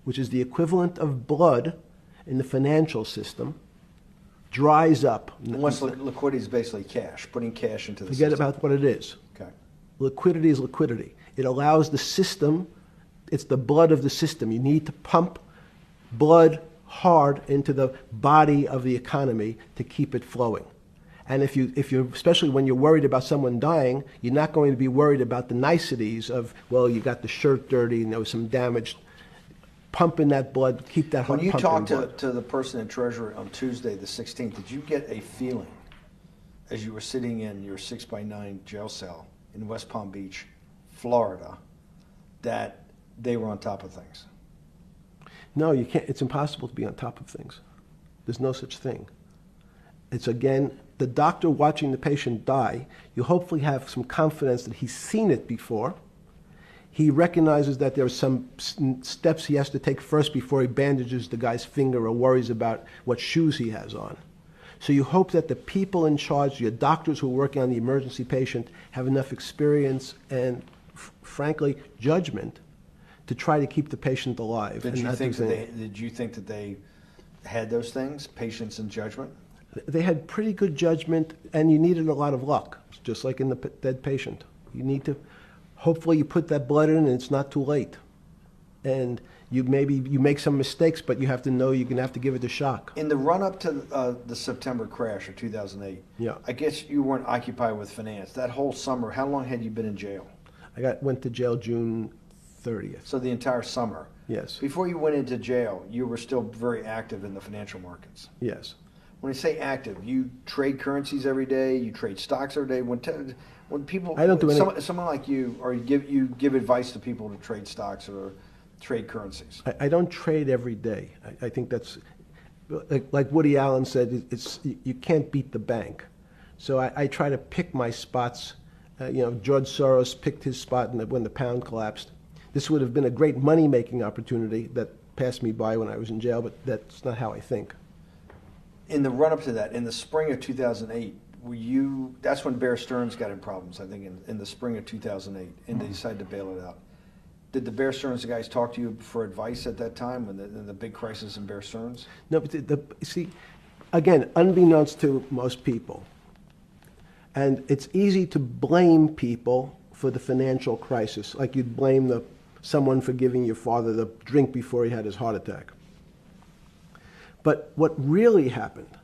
which is the equivalent of blood in the financial system, dries up. Once liquidity is basically cash, putting cash into the Forget system. about what it is. Okay. Liquidity is liquidity. It allows the system, it's the blood of the system. You need to pump blood hard into the body of the economy to keep it flowing. And if you're, especially when you're worried about someone dying, you're not going to be worried about the niceties of, well, you got the shirt dirty and there was some damage. Pump in that blood, keep that heart When you pumping talked to the person in Treasury on Tuesday, the 16th, did you get a feeling as you were sitting in your 6x9 jail cell in West Palm Beach, Florida, that they were on top of things? No, you can't. It's impossible to be on top of things. There's no such thing. It's, again, the doctor watching the patient die. You hopefully have some confidence that he's seen it before. He recognizes that there are some steps he has to take first before he bandages the guy's finger or worries about what shoes he has on. So you hope that the people in charge, your doctors who are working on the emergency patient, have enough experience and, frankly, judgment to try to keep the patient alive. Did you think that they had those things, patience and judgment? They had pretty good judgment, and you needed a lot of luck, just like in the dead patient. You need to, hopefully you put that blood in and it's not too late. And you make some mistakes, but you have to know you're going to have to give it a shock. In the run-up to the September crash of 2008, Yeah. I guess you weren't occupied with finance. That whole summer, how long had you been in jail? Went to jail June 30th. So the entire summer. Yes. Before you went into jail, you were still very active in the financial markets. Yes. When I say active, you trade currencies every day, you trade stocks every day. When people, I don't do any. Someone like you, or you give advice to people to trade stocks or trade currencies. I don't trade every day. I think that's, like Woody Allen said, you can't beat the bank. So I try to pick my spots. George Soros picked his spot when the pound collapsed. This would have been a great money-making opportunity that passed me by when I was in jail, but that's not how I think. In the run-up to that, in the spring of 2008, that's when Bear Stearns got in problems, I think, in the spring of 2008, and they decided to bail it out. Did the Bear Stearns guys talk to you for advice at that time, in the big crisis in Bear Stearns? No, but see, again, unbeknownst to most people, and it's easy to blame people for the financial crisis, like you'd blame someone for giving your father the drink before he had his heart attack. But what really happened,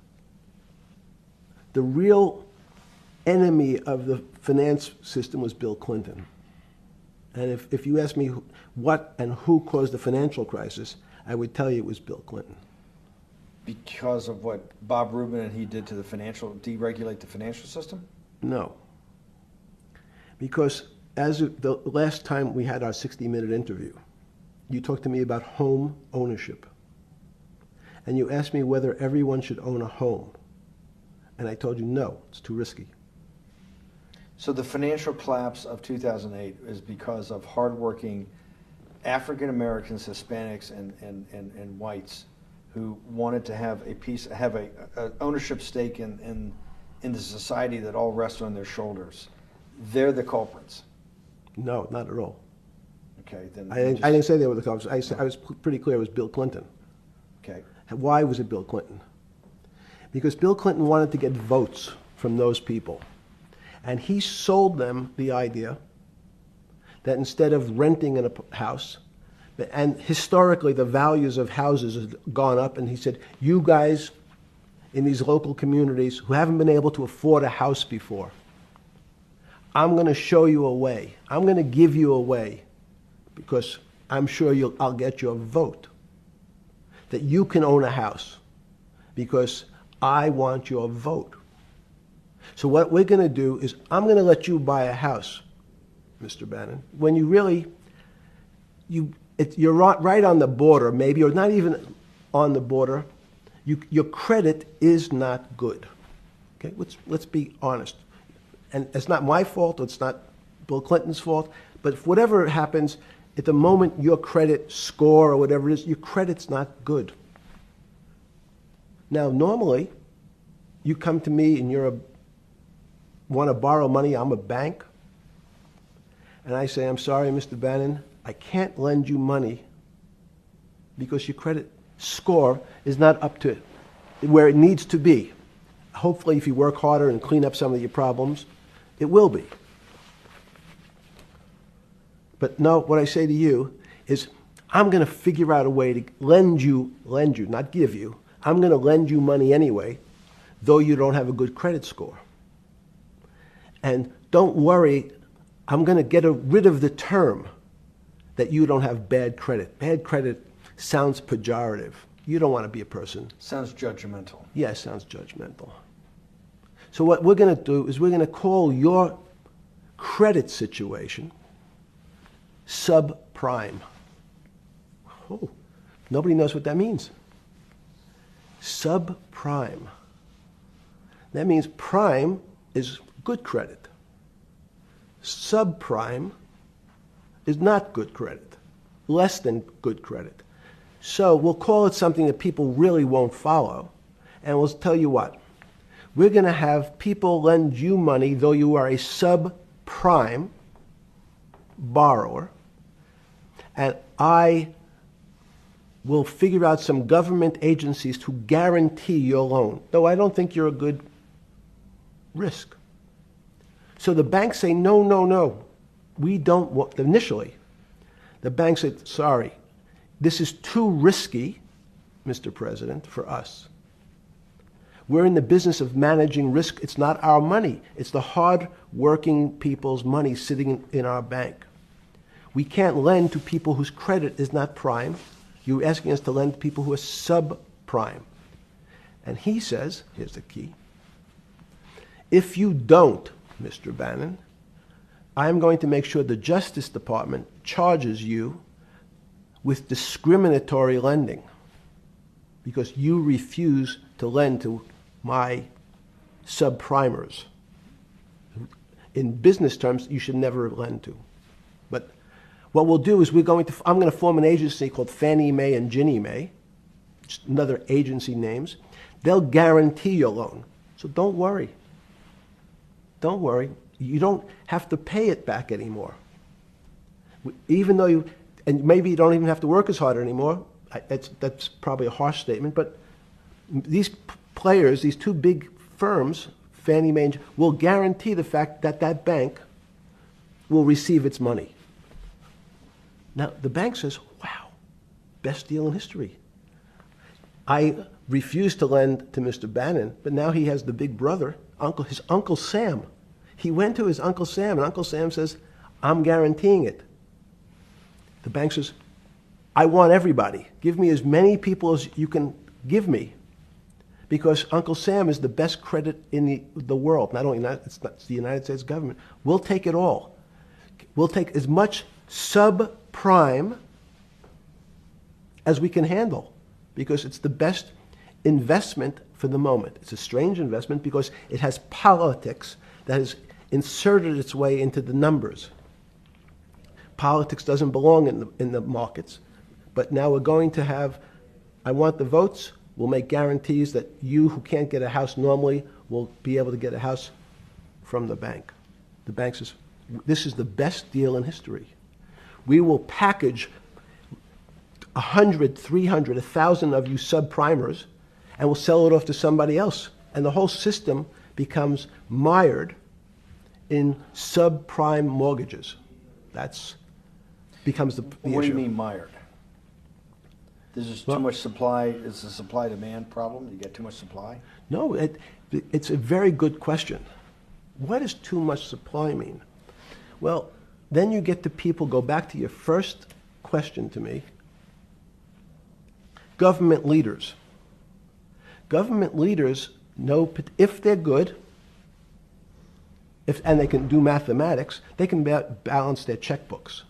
the real enemy of the finance system was Bill Clinton. And if you ask me what and who caused the financial crisis, I would tell you it was Bill Clinton. Because of what Bob Rubin and he did to deregulate the financial system? No. Because as of the last time we had our 60-minute interview, you talked to me about home ownership. and you asked me whether everyone should own a home. And I told you, no, it's too risky. So the financial collapse of 2008 is because of hardworking African Americans, Hispanics, and whites who wanted to have a ownership stake in the society that all rests on their shoulders. They're the culprits. No, not at all. Okay, then I didn't say they were the culprits. I was pretty clear it was Bill Clinton. Okay. Why was it Bill Clinton? Because Bill Clinton wanted to get votes from those people. And he sold them the idea that instead of renting in a house, and historically the values of houses have gone up, and he said, you guys in these local communities who haven't been able to afford a house before, I'm going to show you a way. I'm going to give you a way because I'm sure I'll get your vote that you can own a house because I want your vote. So what we're going to do is I'm going to let you buy a house, Mr. Bannon, when you really, you're right on the border, maybe, or not even on the border. Your credit is not good. Okay, let's be honest. And it's not my fault, it's not Bill Clinton's fault, but if whatever happens, at the moment your credit score or whatever it is, your credit's not good. Now, normally, you come to me and want to borrow money, I'm a bank, and I say, I'm sorry, Mr. Bannon, I can't lend you money because your credit score is not up to where it needs to be. Hopefully, if you work harder and clean up some of your problems, it will be. But no, what I say to you is, I'm going to figure out a way to lend you, not give you. I'm going to lend you money anyway, though you don't have a good credit score. And don't worry, I'm going to get rid of the term that you don't have bad credit. Bad credit sounds pejorative. You don't want to be a person. Sounds judgmental. Yes, sounds judgmental. So what we're going to do is we're going to call your credit situation subprime. Oh, nobody knows what that means. Subprime. That means prime is good credit. Subprime is not good credit, less than good credit. So we'll call it something that people really won't follow, and we'll tell you what. We're going to have people lend you money, though you are a subprime borrower, and I will figure out some government agencies to guarantee your loan, though I don't think you're a good risk. So the banks say, no, no, no, we don't want, initially, the bank said, sorry, this is too risky, Mr. President, for us. We're in the business of managing risk. It's not our money. It's the hard-working people's money sitting in our bank. We can't lend to people whose credit is not prime. You're asking us to lend to people who are subprime. And he says, here's the key, if you don't, Mr. Bannon, I'm going to make sure the Justice Department charges you with discriminatory lending because you refuse to lend to my subprimers. In business terms, you should never lend to. But what we'll do is I'm going to form an agency called Fannie Mae and Ginnie Mae, just another agency names. They'll guarantee your loan. So don't worry. Don't worry. You don't have to pay it back anymore. Even though and maybe you don't even have to work as hard anymore. That's probably a harsh statement, but these players, these two big firms, Fannie Mae, will guarantee the fact that that bank will receive its money. Now, the bank says, wow, best deal in history. I refused to lend to Mr. Bannon, but now he has the big brother, his Uncle Sam. He went to his Uncle Sam, and Uncle Sam says, I'm guaranteeing it. The bank says, I want everybody. Give me as many people as you can give me, because Uncle Sam is the best credit in the world. Not only it's the United States government. We'll take it all. We'll take as much subprime as we can handle, because it's the best investment for the moment. It's a strange investment because it has politics that has inserted its way into the numbers. Politics doesn't belong in the markets. But now we're going to have, I want the votes, we'll make guarantees that you who can't get a house normally will be able to get a house from the bank. The bank says, this is the best deal in history. We will package 100, 300, 1,000 of you subprimers, and we'll sell it off to somebody else. And the whole system becomes mired in subprime mortgages. That's becomes the issue. What do you mean mired? This is too much supply. It's a supply-demand problem. You get too much supply. No, it's a very good question. What does too much supply mean? Well, then you get to people, go back to your first question to me. Government leaders. Government leaders know if they're good, and they can do mathematics, they can balance their checkbooks.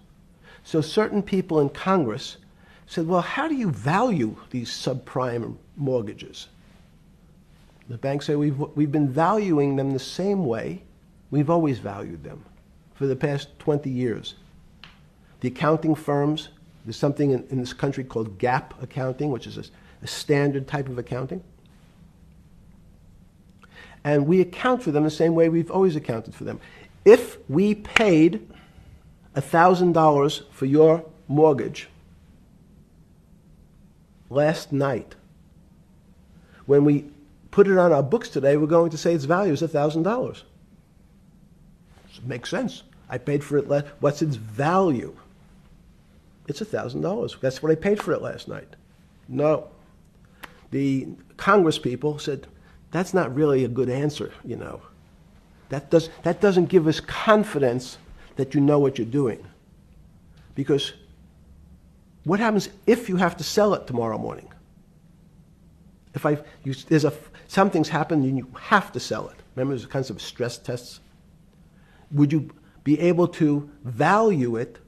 So certain people in Congress said, well, how do you value these subprime mortgages? The banks say, we've been valuing them the same way we've always valued them for the past 20 years. The accounting firms, there's something in this country called GAAP accounting, which is a standard type of accounting. And we account for them the same way we've always accounted for them. If we paid $1,000 for your mortgage last night, when we put it on our books today, we're going to say its value is $1,000. It makes sense. I paid for it what's its value? It's $1,000. That's what I paid for it last night. No. The Congress people said, that's not really a good answer, you know. That doesn't give us confidence that you know what you're doing. Because what happens if you have to sell it tomorrow morning? Something's happened and you have to sell it. Remember, there's kinds of stress tests. Would you be able to value it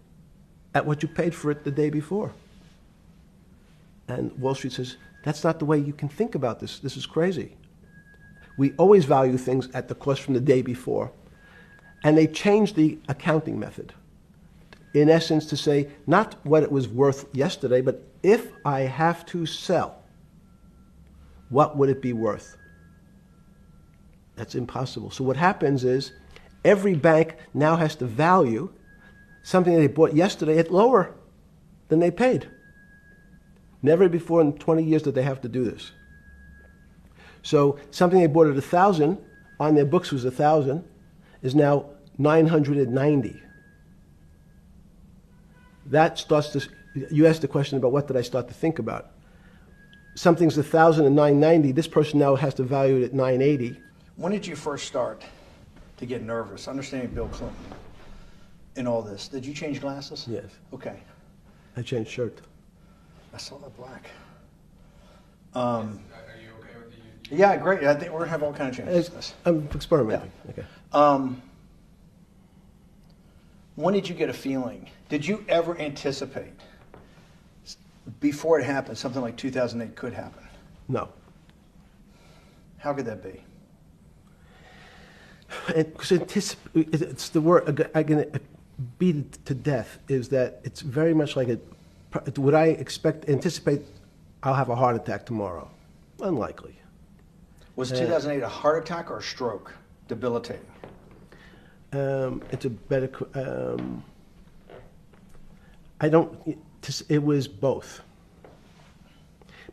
at what you paid for it the day before? And Wall Street says, that's not the way you can think about this. This is crazy. We always value things at the cost from the day before. And they changed the accounting method, in essence, to say not what it was worth yesterday, but if I have to sell, what would it be worth? That's impossible. So what happens is every bank now has to value something they bought yesterday at lower than they paid. Never before in 20 years did they have to do this. So something they bought at 1,000, on their books was 1,000, is now 990. That starts to, you asked the question about what did I start to think about. Something's 1,000 and 990, this person now has to value it at 980. When did you first start to get nervous, understanding Bill Clinton in all this? Did you change glasses? Yes. Okay. I changed shirt. I saw that black. Are you okay with the? Yeah, great. I think we're gonna have all kinds of changes. I'm experimenting. Yeah. Okay. When did you get a feeling? Did you ever anticipate before it happened something like 2008 could happen? No. How could that be? It's the word I can beat it to death. Is that it's very much like would I anticipate I'll have a heart attack tomorrow? Unlikely. Was 2008 a heart attack or a stroke? Debilitating. It's a better. It was both.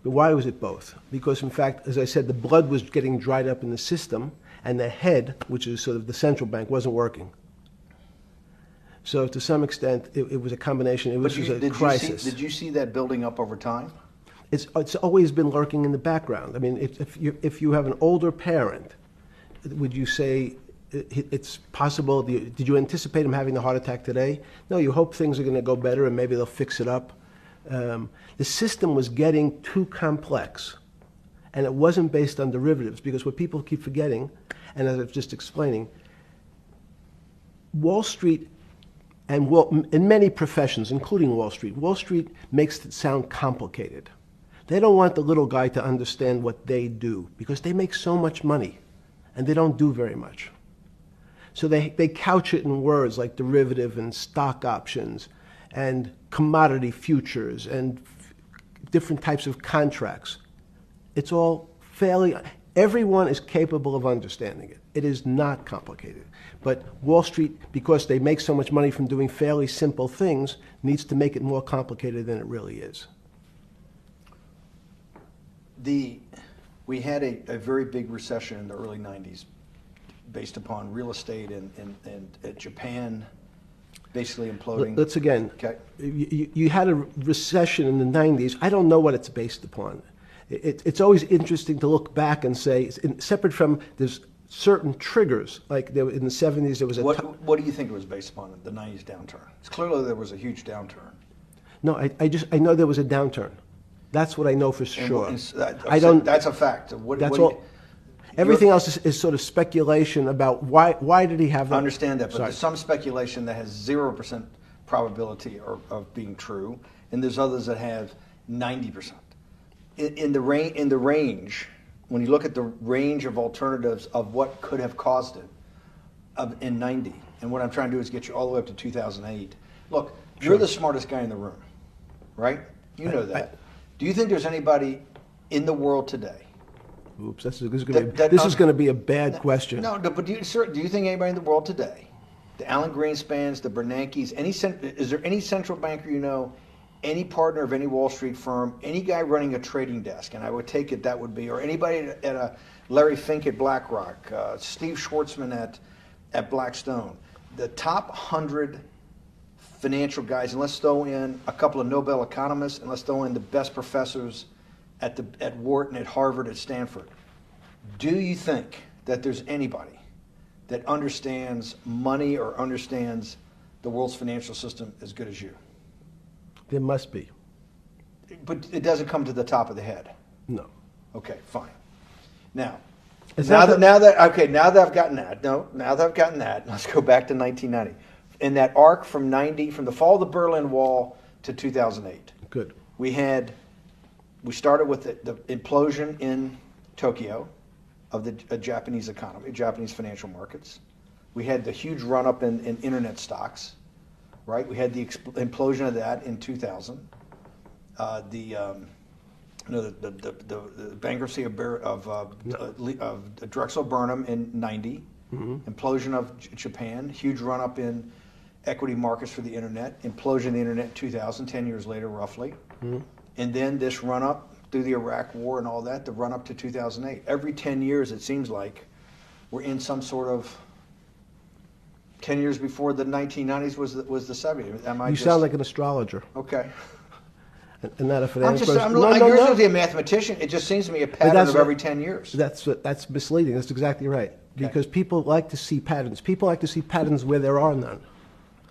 But why was it both? Because in fact, as I said, the blood was getting dried up in the system, and the head, which is sort of the central bank, wasn't working. So to some extent, it was a combination. It was a crisis. Did you see that building up over time? It's always been lurking in the background. I mean, if you have an older parent, would you say it's possible? Did you anticipate him having the heart attack today? No, you hope things are going to go better and maybe they'll fix it up. The system was getting too complex, and it wasn't based on derivatives, because what people keep forgetting, and as I was just explaining, Wall Street in many professions, including Wall Street makes it sound complicated. They don't want the little guy to understand what they do because they make so much money and they don't do very much. So they couch it in words like derivative and stock options and commodity futures and different types of contracts. It's all fairly, everyone is capable of understanding it. It is not complicated. But Wall Street, because they make so much money from doing fairly simple things, needs to make it more complicated than it really is. We had a very big recession in the early 90s based upon real estate and Japan basically imploding. Let's again, Okay. you had a recession in the 90s. I don't know what it's based upon. It's always interesting to look back and say, separate from there's certain triggers, like there, in the 70s there was a... What do you think it was based upon, the 90s downturn? It's clearly there was a huge downturn. No, I know there was a downturn. That's what I know for sure. I don't. That's a fact. That's all. Everything else is sort of speculation about why did he have that? I understand that, but Sorry. there's some speculation that has 0% probability of being true, and there's others that have 90%. In the range, when you look at the range of alternatives of what could have caused it in 90, and what I'm trying to do is get you all the way up to 2008. Look, you're the smartest guy in the room, right? You know that. Do you think there's anybody in the world today? Oops, this is going to be a bad question. No, but do you think anybody in the world today, the Alan Greenspans, the Bernankes, is there any central banker you know, any partner of any Wall Street firm, any guy running a trading desk, and I would take it that would be, or anybody at a Larry Fink at BlackRock, Steve Schwartzman at Blackstone, the top 100 financial guys, and let's throw in a couple of Nobel economists, and let's throw in the best professors at Wharton, at Harvard, at Stanford. Do you think that there's anybody that understands money or understands the world's financial system as good as you? There must be. But it doesn't come to the top of the head. No. Okay, fine. Now Now that I've gotten that, let's go back to 1990. In that arc from the fall of the Berlin Wall to 2008. Good. We started with the implosion in Tokyo of the Japanese economy, Japanese financial markets. We had the huge run-up in internet stocks, right? We had the implosion of that in 2000. The bankruptcy of Drexel Burnham in 90. Mm-hmm. Implosion of Japan, huge run-up in equity markets for the internet, implosion of the internet in 2000, 10 years later roughly. Mm-hmm. And then this run-up through the Iraq War and all that, the run-up to 2008. Every 10 years, it seems like, we're in some sort of 10 years before the 1990s was the 70s. You sound like an astrologer. Okay. And not a finance person. You're supposed to be a mathematician. It just seems to me a pattern of every 10 years. That's misleading. That's exactly right. Okay. Because people like to see patterns. People like to see patterns where there are none.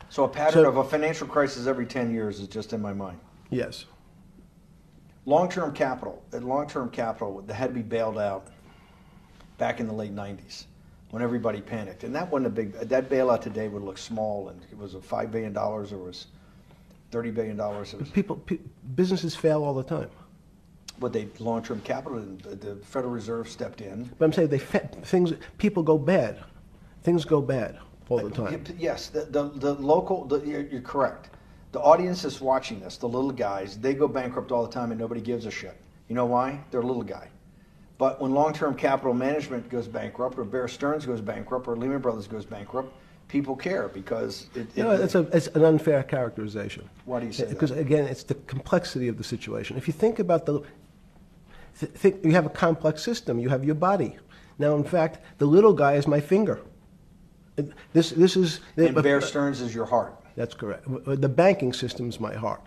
So a pattern of a financial crisis every 10 years is just in my mind. Yes. Long-term capital, that had to be bailed out back in the late 90s when everybody panicked. And that wasn't that bailout today would look small, and it was $5 billion, or was $30 billion. Businesses fail all the time. But long-term capital, the Federal Reserve stepped in. But I'm saying people go bad. Things go bad all the time. Yes, you're correct. The audience is watching this, the little guys, they go bankrupt all the time and nobody gives a shit. You know why? They're a little guy. But when long-term capital management goes bankrupt, or Bear Stearns goes bankrupt, or Lehman Brothers goes bankrupt, people care because it's an unfair characterization. Why do you say that? Because again, it's the complexity of the situation. If you think about you have a complex system. You have your body. Now, in fact, the little guy is my finger. This is. And Bear Stearns is your heart. That's correct. The banking system is my heart.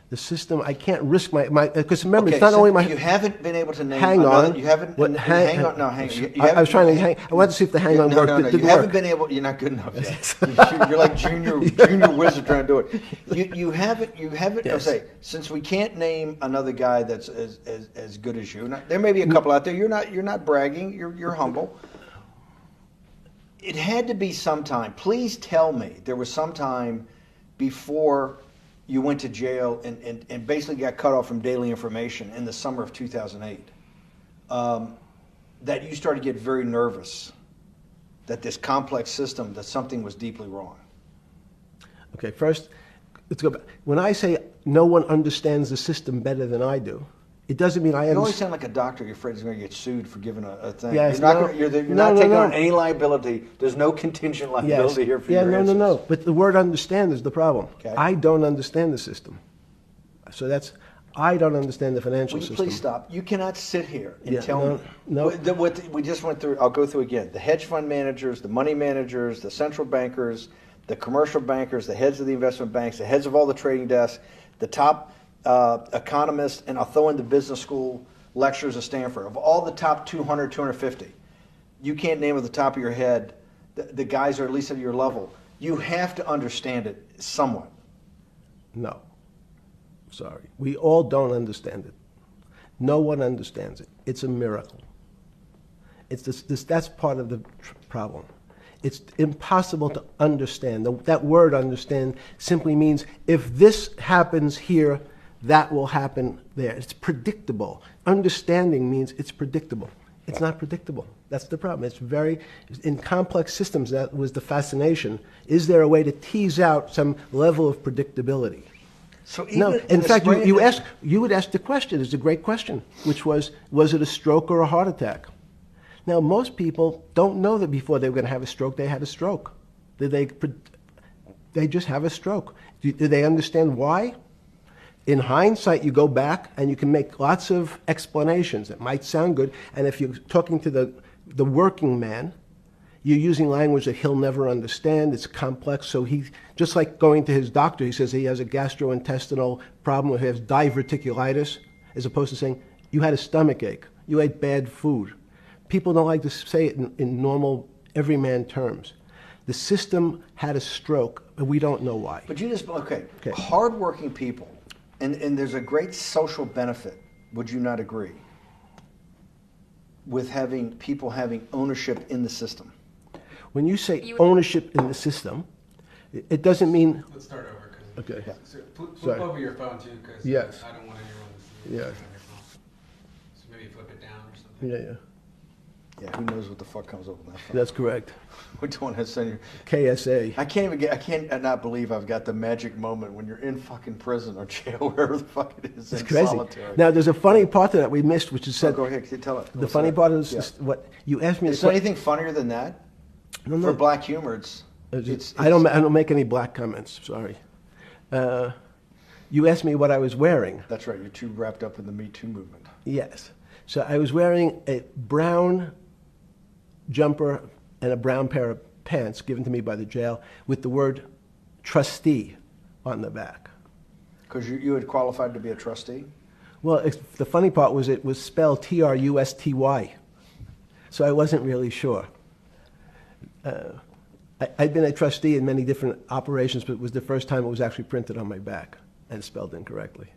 The system, I can't risk my because remember, it's not only my. You haven't been able to name. Hang on. You haven't. Hang on. No, hang. I was trying to hang. I wanted to see if the hang on worked. No, you haven't been able. You're not good enough yet. You're like junior wizard trying to do it. You haven't. Yes. I'll say, since we can't name another guy that's as good as you. There may be a couple out there. You're not bragging. You're humble. It had to be sometime. Please tell me there was some time before you went to jail and basically got cut off from daily information in the summer of 2008, that you started to get very nervous that this complex system, that something was deeply wrong? Okay, first, let's go back. When I say no one understands the system better than I do, it doesn't mean I You always understand. sound like a doctor. You're afraid he's going to get sued for giving a thing. Yes, you're not, no. you're No, not no, taking no. on any liability. There's no contingent liability here for Yeah, your no, answers. no. But the word understand is the problem. Okay. I don't understand the system. So I don't understand the financial Will you system. please stop? You cannot sit here and Yeah, tell no, me. no. What we just went through, I'll go through again. The hedge fund managers, the money managers, the central bankers, the commercial bankers, the heads of the investment banks, the heads of all the trading desks, the top economists, and I'll throw in the business school lecturers at Stanford. Of all the top 200, 250, you can't name at the top of your head the guys are at least at your level. You have to understand it somewhat. No. Sorry. We all don't understand it. No one understands it. It's a miracle. It's that's part of the problem. It's impossible to understand. That word understand simply means if this happens here, that will happen there. It's predictable. Understanding means it's predictable. It's not predictable. That's the problem. In complex systems, that was the fascination. Is there a way to tease out some level of predictability? So No. even In the fact, spring- you would ask the question. It's a great question, which was it a stroke or a heart attack? Now, most people don't know that before they were going to have a stroke, they had a stroke. They just have a stroke. Do they understand why? In hindsight, you go back and you can make lots of explanations. It might sound good. And if you're talking to the working man, you're using language that he'll never understand. It's complex. So he, just like going to his doctor, he says he has a gastrointestinal problem, or he has diverticulitis, as opposed to saying, you had a stomach ache, you ate bad food. People don't like to say it in normal, everyman terms. The system had a stroke, and we don't know why. But you just, okay. Okay. Hardworking people, and there's a great social benefit, would you not agree, with having people having ownership in the system? When you say ownership in the system, it doesn't mean. Let's start over. 'Cause- Okay. Yeah. So flip Sorry. over your phone too, because Yes. I don't want anyone to see Yes. what's on your phone. So maybe flip it down or something. Yeah. Yeah, who knows what the fuck comes up with that phone? That's correct. We don't want to send you. KSA. I can't not believe I've got the magic moment when you're in fucking prison or jail, wherever the fuck it is, It's in crazy. solitary. Now, there's a funny part to that we missed, which is So said. go ahead, tell it. The funny part is Yeah. what you asked me. Is there anything funnier than that? No, For black humor, it's I don't make any black comments. Sorry. You asked me what I was wearing. That's right. You're too wrapped up in the Me Too movement. Yes. So I was wearing a brown jumper and a brown pair of pants given to me by the jail with the word trustee on the back. Because you had qualified to be a trustee? Well, the funny part was it was spelled Trusty. So I wasn't really sure. I'd been a trustee in many different operations, but it was the first time it was actually printed on my back and spelled incorrectly.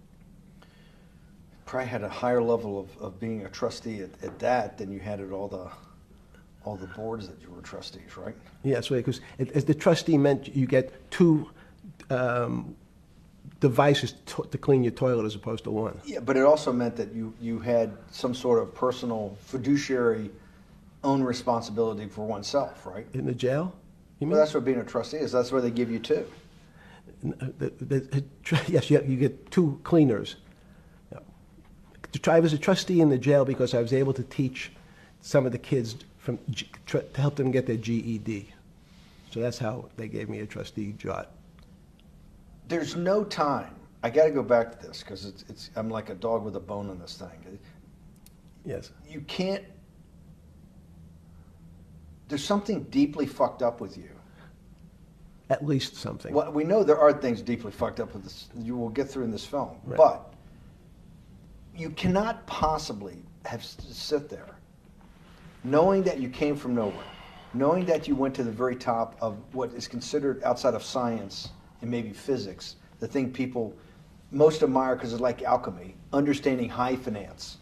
Probably had a higher level of being a trustee at that than you had at all the boards that you were trustees, right? Yes, right, because as the trustee meant you get two devices to clean your toilet as opposed to one. Yeah, but it also meant that you had some sort of personal fiduciary own responsibility for oneself, right? In the jail? You Well, mean? that's what being a trustee is. That's where they give you two. Yes, you get two cleaners. I was a trustee in the jail because I was able to teach some of the kids to help them get their GED. So that's how they gave me a trustee job. There's no time. I got to go back to this because I'm like a dog with a bone in this thing. Yes. You can't. There's something deeply fucked up with you. At least something. Well, we know there are things deeply fucked up with this. You will get through in this film, Right. but you cannot possibly sit there, knowing that you came from nowhere, knowing that you went to the very top of what is considered outside of science and maybe physics, the thing people most admire because it's like alchemy, understanding high finance.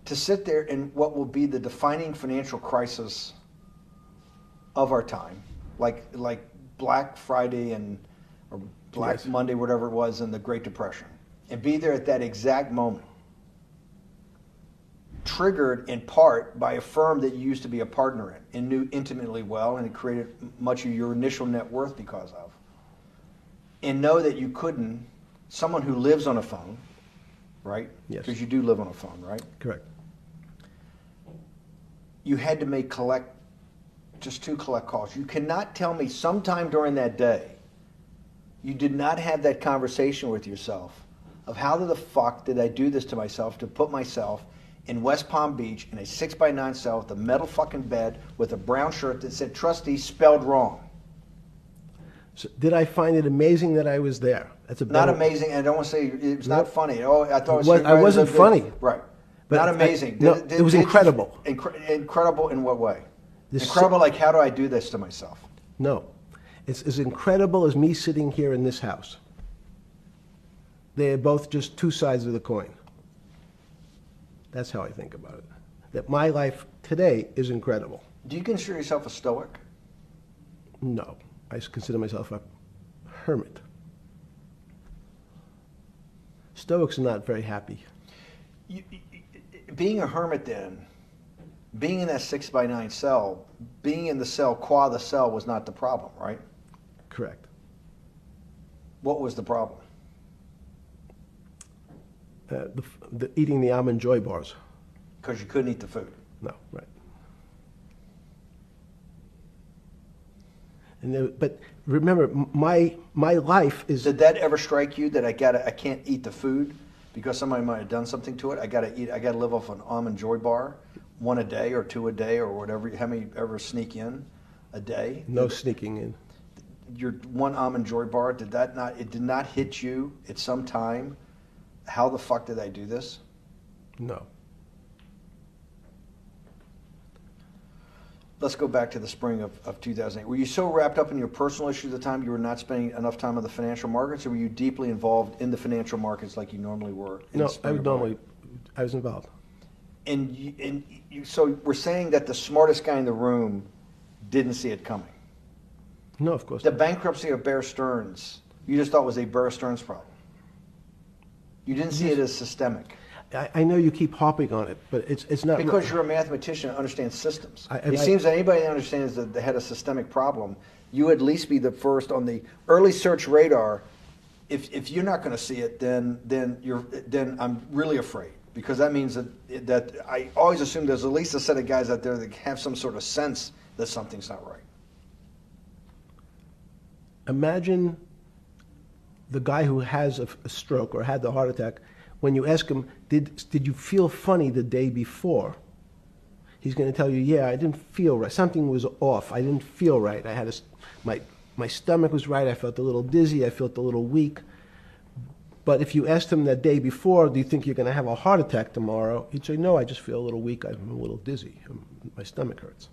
To sit there in what will be the defining financial crisis of our time, like Black Friday or Black Yes. Monday, whatever it was, in the Great Depression, and be there at that exact moment, triggered in part by a firm that you used to be a partner in and knew intimately well, and it created much of your initial net worth because of, and know that you couldn't, someone who lives on a phone, right? Yes. Because you do live on a phone, right? Correct. You had to make just 2 collect calls. You cannot tell me sometime during that day you did not have that conversation with yourself of how the fuck did I do this to myself to put myself in West Palm Beach in a 6x9 cell with a metal fucking bed with a brown shirt that said trustee spelled wrong. So did I find it amazing that I was there? That's a Not better- amazing, and I don't want to say it was not Nope. funny. Oh, I thought it was. I wasn't funny. Right. But Not I- amazing. no, it was incredible. Incredible in what way? This- Incredible, like how do I do this to myself? No. It's as incredible as me sitting here in this house. They're both just 2 sides of the coin. That's how I think about it. That my life today is incredible. Do you consider yourself a stoic? No. I consider myself a hermit. Stoics are not very happy. Being a hermit then, being in that 6x9 cell, being in the cell qua the cell was not the problem, right? Correct. What was the problem? Eating the almond joy bars. Because you couldn't eat the food. No, right. And but remember, my life is. Did that ever strike you that I can't eat the food because somebody might have done something to it? I gotta live off an almond joy bar, 1 a day or 2 a day or whatever. How many ever sneak in a day? No sneaking in. Your 1 almond joy bar, it did not hit you at some time? How the fuck did I do this? No. Let's go back to the spring of 2008. Were you so wrapped up in your personal issues at the time you were not spending enough time on the financial markets, or were you deeply involved in the financial markets like you normally were? In No, the spring of 08? I was involved. So we're saying that the smartest guy in the room didn't see it coming. No, of course The not. bankruptcy of Bear Stearns, you just thought was a Bear Stearns problem. You didn't see it as systemic. I know you keep harping on it, but it's not. Because you're a mathematician and understands systems. I- It seems that anybody that understands that they had a systemic problem, you at least be the first on the early search radar. If you're not going to see it, then I'm really afraid, because that means that I always assume there's at least a set of guys out there that have some sort of sense that something's not right. Imagine the guy who has a stroke or had the heart attack. When you ask him, did you feel funny the day before? He's going to tell you, yeah, I didn't feel right. Something was off. I didn't feel right. I had my stomach was right. I felt a little dizzy. I felt a little weak. But if you asked him that day before, do you think you're going to have a heart attack tomorrow? He'd say, no, I just feel a little weak. I'm a little dizzy. My stomach hurts.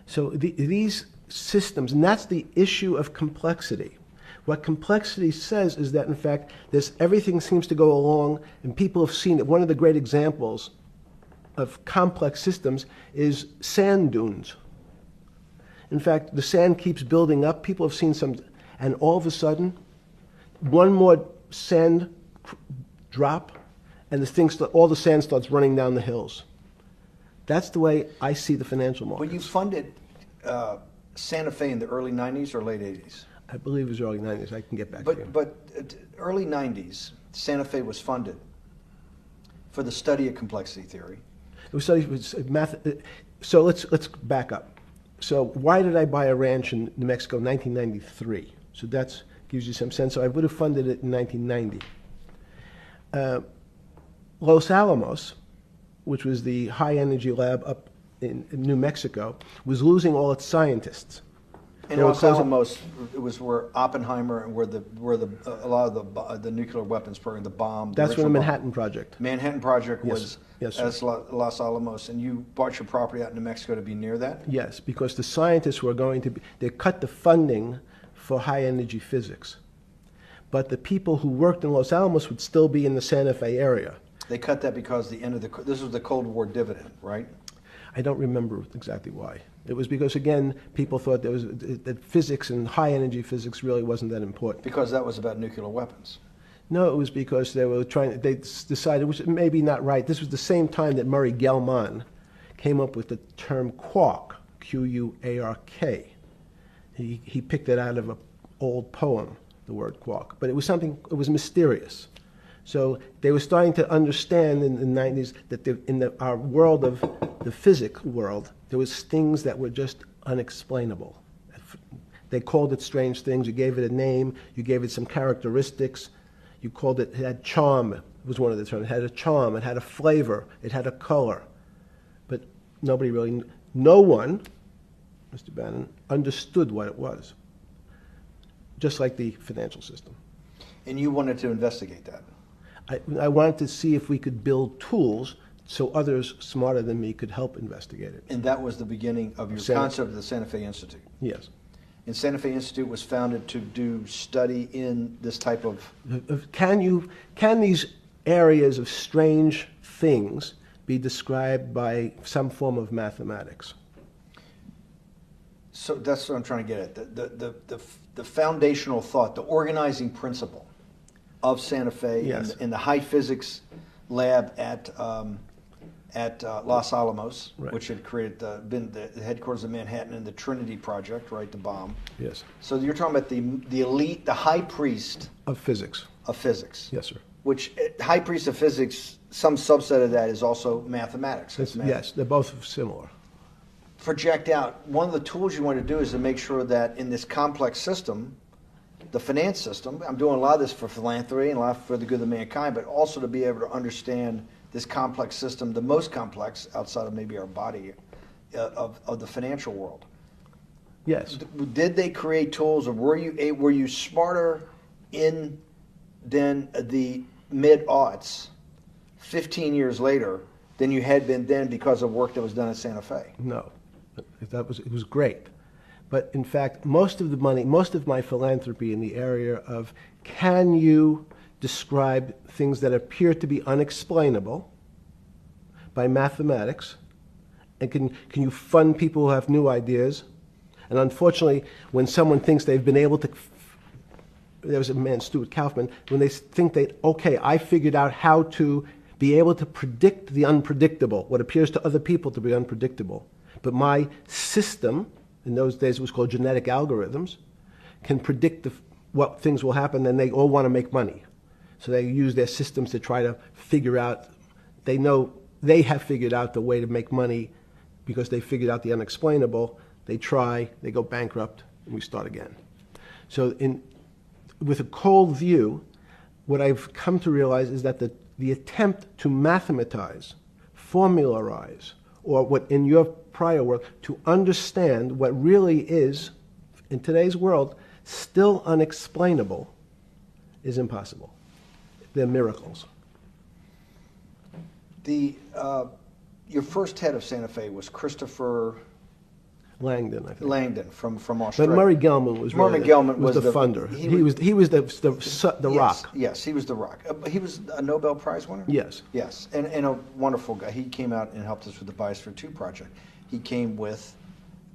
So these systems, and that's the issue of complexity. What complexity says is that, in fact, everything seems to go along, and people have seen it. One of the great examples of complex systems is sand dunes. In fact, the sand keeps building up. People have seen some, and all of a sudden, one more sand drop, and all the sand starts running down the hills. That's the way I see the financial market. But you funded Santa Fe in the early 90s or late 80s? I believe it was early 90s. I can get back to you. But early 90s, Santa Fe was funded for the study of complexity theory. It was studied with math. So let's back up. So why did I buy a ranch in New Mexico in 1993? So that gives you some sense. So I would have funded it in 1990. Los Alamos, which was the high energy lab up in New Mexico, was losing all its scientists. And They were Los closing- Alamos, it was where Oppenheimer and where a lot of the nuclear weapons program, the bomb. That's where the original bomb. Manhattan Project. Manhattan Project Yes. was Yes, sir. as Los Alamos, and you bought your property out in New Mexico to be near that? Yes, because the scientists were going to be, they cut the funding for high energy physics. But the people who worked in Los Alamos would still be in the Santa Fe area. They cut that because this was the Cold War dividend, right? I don't remember exactly why. It was because, again, people thought that physics and high-energy physics really wasn't that important. Because that was about nuclear weapons. No, it was because they decided, which may be not right, this was the same time that Murray Gell-Mann came up with the term quark, Q-U-A-R-K. He picked it out of an old poem, the word quark. But it was mysterious. So they were starting to understand in the 90s that our world of the physics world, there was things that were just unexplainable. They called it strange things. You gave it a name. You gave it some characteristics. You called it had charm, was one of the terms. It had a charm. It had a flavor. It had a color. But no one, Mr. Bannon, understood what it was. Just like the financial system. And you wanted to investigate that. I wanted to see if we could build tools so others smarter than me could help investigate it. And that was the beginning of your concept of the Santa Fe Institute. Yes. And Santa Fe Institute was founded to do study in this type of... Can these areas of strange things be described by some form of mathematics? So that's what I'm trying to get at. The foundational thought, the organizing principle of Santa Fe, yes, in the high physics lab at Los Alamos, right, which had been the headquarters of Manhattan and the Trinity Project, right, the bomb. Yes. So you're talking about the elite, the high priest of physics. Of physics. Yes, sir. Which high priest of physics, some subset of that is also mathematics. Yes, they're both similar. Project out. One of the tools you want to do is to make sure that in this complex system, the finance system, I'm doing a lot of this for philanthropy and a lot for the good of mankind, but also to be able to understand this complex system, the most complex outside of maybe our body, of the financial world. Yes. Did they create tools, or were you smarter in then the mid-aughts, 15 years later, than you had been then because of work that was done at Santa Fe? No, it was great. But in fact, most of my philanthropy in the area of can you describe things that appear to be unexplainable by mathematics, and can you fund people who have new ideas? And unfortunately, when someone thinks they've been able to, there was a man, Stuart Kaufman, when they think okay, I figured out how to be able to predict the unpredictable, what appears to other people to be unpredictable. But my system, in those days it was called genetic algorithms, can predict what things will happen, and they all want to make money. So they use their systems to try to figure out, they know they have figured out the way to make money because they figured out the unexplainable. They try, they go bankrupt, and we start again. So with a cold view, what I've come to realize is that the attempt to mathematize, formularize, or what in your prior work, to understand what really is, in today's world, still unexplainable, is impossible. They're miracles. Your first head of Santa Fe was Christopher Langdon, I think. Langdon from Australia. But Murray Gell-Mann was really the funder. He was the yes, rock. Yes, he was the rock. He was a Nobel Prize winner? Yes. Yes, and a wonderful guy. He came out and helped us with the Biosphere 2 project. He came with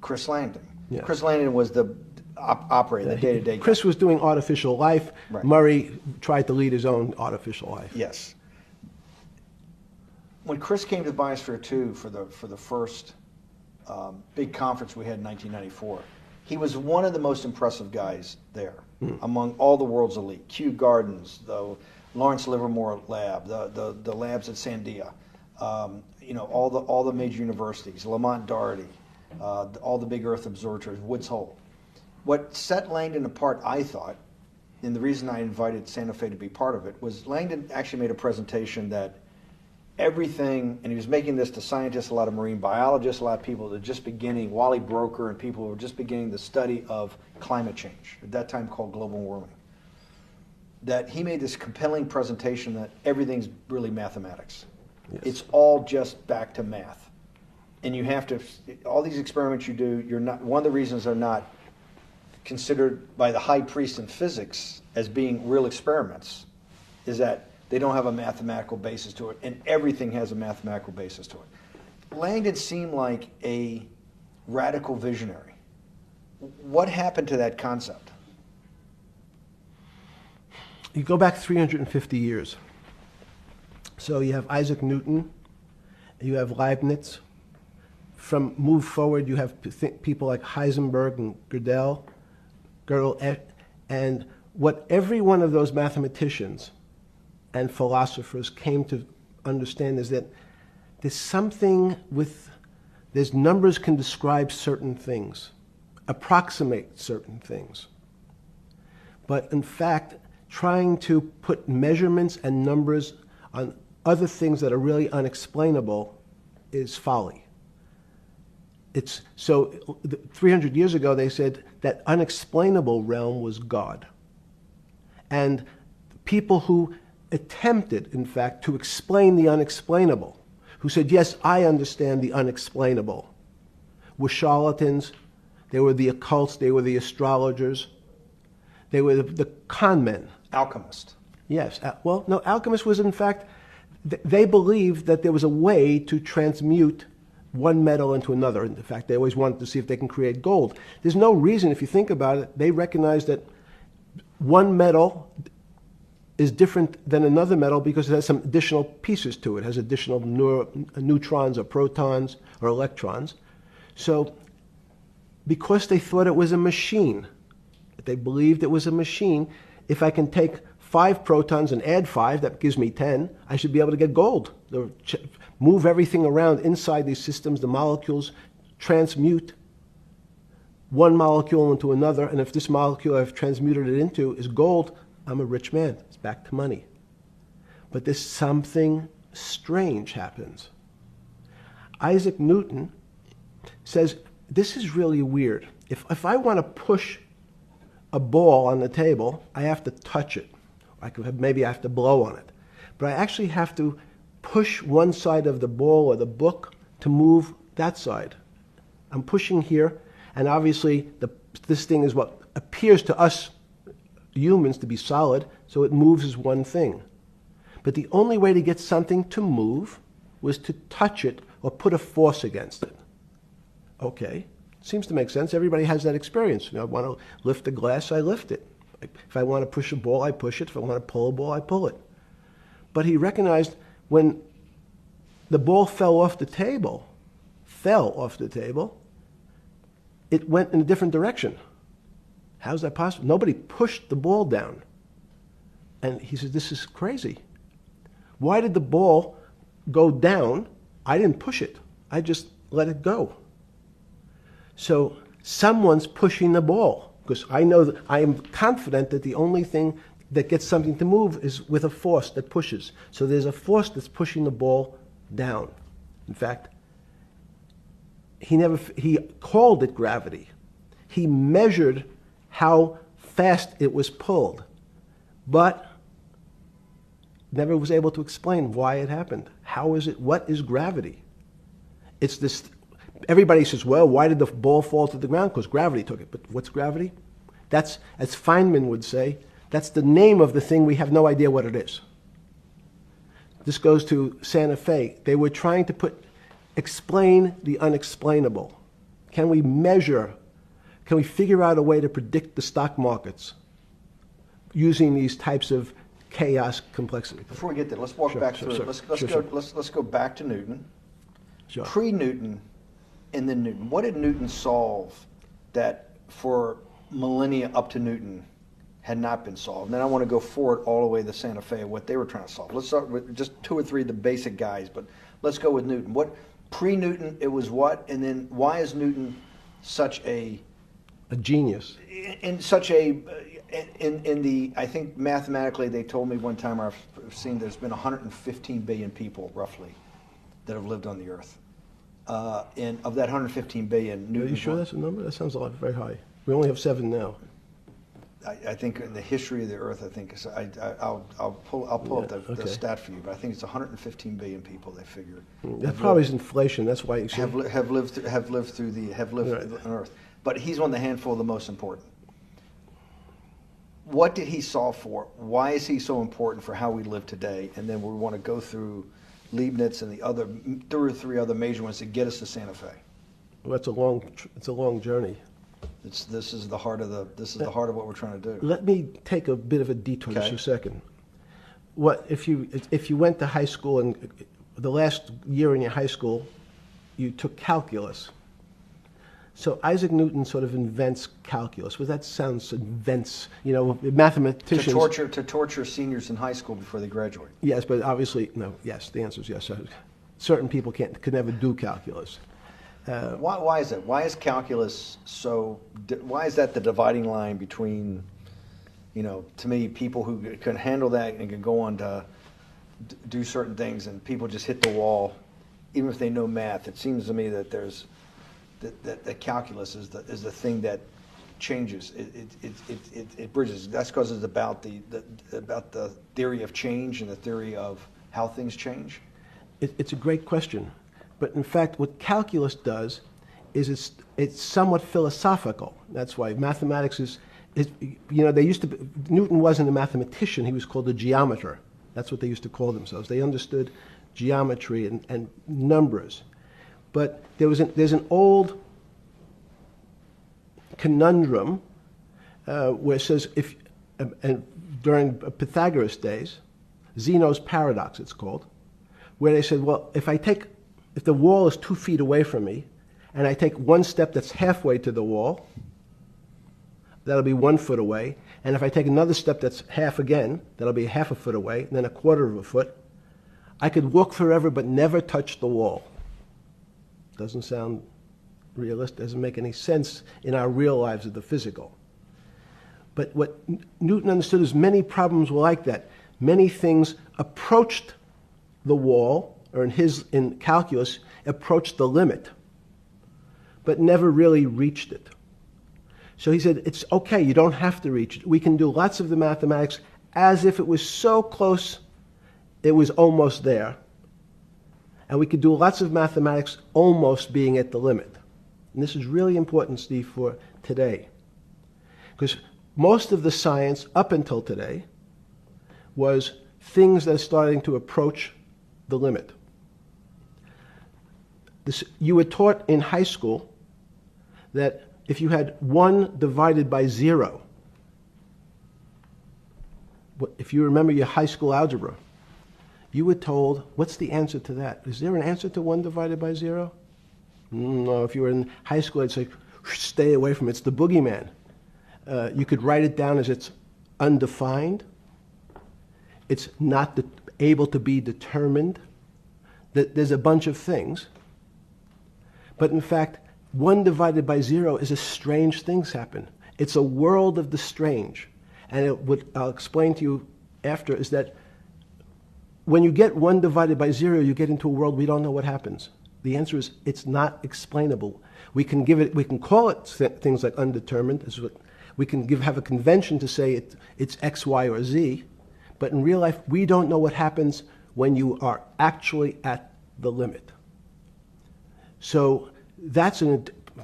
Chris Langdon. Yeah. Chris Langdon was the operator, the day-to-day guy. Chris was doing artificial life. Right. Murray tried to lead his own artificial life. Yes. When Chris came to Biosphere 2 for the first big conference we had in 1994, he was one of the most impressive guys there among all the world's elite. Kew Gardens, the Lawrence Livermore lab, the labs at Sandia, all the major universities, Lamont Doherty, all the big Earth observatories, Woods Hole. What set Langdon apart, I thought, and the reason I invited Santa Fe to be part of it, was Langdon actually made a presentation that everything, and he was making this to scientists, a lot of marine biologists, a lot of people that were just beginning, Wally Broker and people who were just beginning the study of climate change, at that time called global warming. That he made this compelling presentation that everything's really mathematics. Yes. It's all just back to math. And you have to, all these experiments you do, one of the reasons they're not considered by the high priest in physics as being real experiments is that they don't have a mathematical basis to it, and everything has a mathematical basis to it. Langdon seemed like a radical visionary. What happened to that concept? You go back 350 years. So you have Isaac Newton, you have Leibniz. From move forward, you have people like Heisenberg and Gödel, and what every one of those mathematicians and philosophers came to understand is that there's something there's numbers can describe certain things, approximate certain things. But in fact, trying to put measurements and numbers on other things that are really unexplainable is folly. So 300 years ago, they said that unexplainable realm was God. And people who attempted, in fact, to explain the unexplainable, who said, yes, I understand the unexplainable, were charlatans, they were the occults, they were the astrologers, they were the con men. Alchemist. Yes. Well, no, alchemist was, in fact, they believed that there was a way to transmute one metal into another. In fact, they always wanted to see if they can create gold. There's no reason, if you think about it, they recognize that one metal is different than another metal because it has some additional pieces to it. It has additional neutrons or protons or electrons. So because they thought it was a machine, they believed it was a machine, if I can take 5 protons and add 5, that gives me 10, I should be able to get gold. Move everything around inside these systems, the molecules transmute one molecule into another, and if this molecule I've transmuted it into is gold, I'm a rich man. It's back to money. But there's something strange happens. Isaac Newton says, this is really weird. If I want to push a ball on the table, I have to touch it. Maybe I have to blow on it. But I actually have to push one side of the ball or the book to move that side. I'm pushing here, and obviously this thing is what appears to us humans to be solid, so it moves as one thing. But the only way to get something to move was to touch it or put a force against it. Okay, seems to make sense. Everybody has that experience. I want to lift a glass, I lift it. If I want to push a ball, I push it. If I want to pull a ball, I pull it. But he recognized when the ball fell off the table, it went in a different direction. How's that possible? Nobody pushed the ball down. And he said, this is crazy. Why did the ball go down? I didn't push it. I just let it go. So someone's pushing the ball. Because I know that I am confident that the only thing that gets something to move is with a force that pushes. So there's a force that's pushing the ball down. In fact, he called it gravity. He measured how fast it was pulled, but never was able to explain why it happened. How is it? What is gravity? It's this. Everybody says, well, why did the ball fall to the ground? Because gravity took it. But what's gravity? That's, as Feynman would say, that's the name of the thing. We have no idea what it is. This goes to Santa Fe. They were trying to explain the unexplainable. Can we measure, can we figure out a way to predict the stock markets using these types of chaos complexity? Before we get there, let's walk back through it. Let's go back to Newton. Sure. Pre-Newton and then Newton. What did Newton solve that for millennia up to Newton had not been solved? And then I want to go forward all the way to Santa Fe, what they were trying to solve. Let's start with just 2 or 3 of the basic guys, but let's go with Newton. What pre-Newton, it was what? And then why is Newton such a genius? In the, I think mathematically they told me one time, I've seen there's been 115 billion people roughly that have lived on the earth. And of that 115 billion, Newton. Are you sure that's a number? That sounds a lot very high. We only have 7 now. I think in the history of the earth, I think it's, I'll pull up the stat for you, but I think it's 115 billion people. They figure that probably is inflation. That's why you have lived on Earth. But he's one of the handful of the most important. What did he solve for? Why is he so important for how we live today? And then we want to go through Leibniz and the other 2 or 3 other major ones to get us to Santa Fe? Well, it's a long journey. This is the heart of what we're trying to do. Let me take a bit of a detour just Okay. a second. What if you went to high school and the last year in your high school, you took calculus? So Isaac Newton sort of invents calculus. Well, that sounds invents. Mathematicians. To torture seniors in high school before they graduate. Yes, but obviously no. Yes, the answer is yes. Certain people could never do calculus. Why is that? Why is calculus so? Why is that the dividing line between, to me, people who can handle that and can go on to do certain things, and people just hit the wall, even if they know math? It seems to me that there's that calculus is the thing that changes. It bridges. That's because it's about the theory of change and the theory of how things change. It's a great question. But in fact, what calculus does is it's somewhat philosophical. That's why mathematics is Newton wasn't a mathematician, he was called a geometer. That's what they used to call themselves. They understood geometry and numbers. But there's an old conundrum where it says, during Pythagoras' days, Zeno's paradox it's called, where they said, well, if the wall is 2 feet away from me, and I take one step that's halfway to the wall, that'll be 1 foot away. And if I take another step that's half again, that'll be half a foot away, and then a quarter of a foot. I could walk forever but never touch the wall. Doesn't sound realistic, doesn't make any sense in our real lives of the physical. But what Newton understood is many problems were like that. Many things approached the wall, or in calculus, approached the limit, but never really reached it. So he said, it's okay, you don't have to reach it. We can do lots of the mathematics as if it was so close, it was almost there. And we could do lots of mathematics almost being at the limit. And this is really important, Steve, for today. Because most of the science up until today was things that are starting to approach the limit. You were taught in high school that if you had 1 divided by 0, if you remember your high school algebra, you were told, what's the answer to that? Is there an answer to 1 divided by 0? No, if you were in high school, I'd say, stay away from it. It's the boogeyman. You could write it down as it's undefined. It's not able to be determined. There's a bunch of things. But in fact, 1 divided by 0 is a strange things happen. It's a world of the strange. And what I'll explain to you after is that when you get 1 divided by 0, you get into a world we don't know what happens. The answer is it's not explainable. We can call it things like undetermined. We can have a convention to say it's X, Y, or Z. But in real life, we don't know what happens when you are actually at the limit. So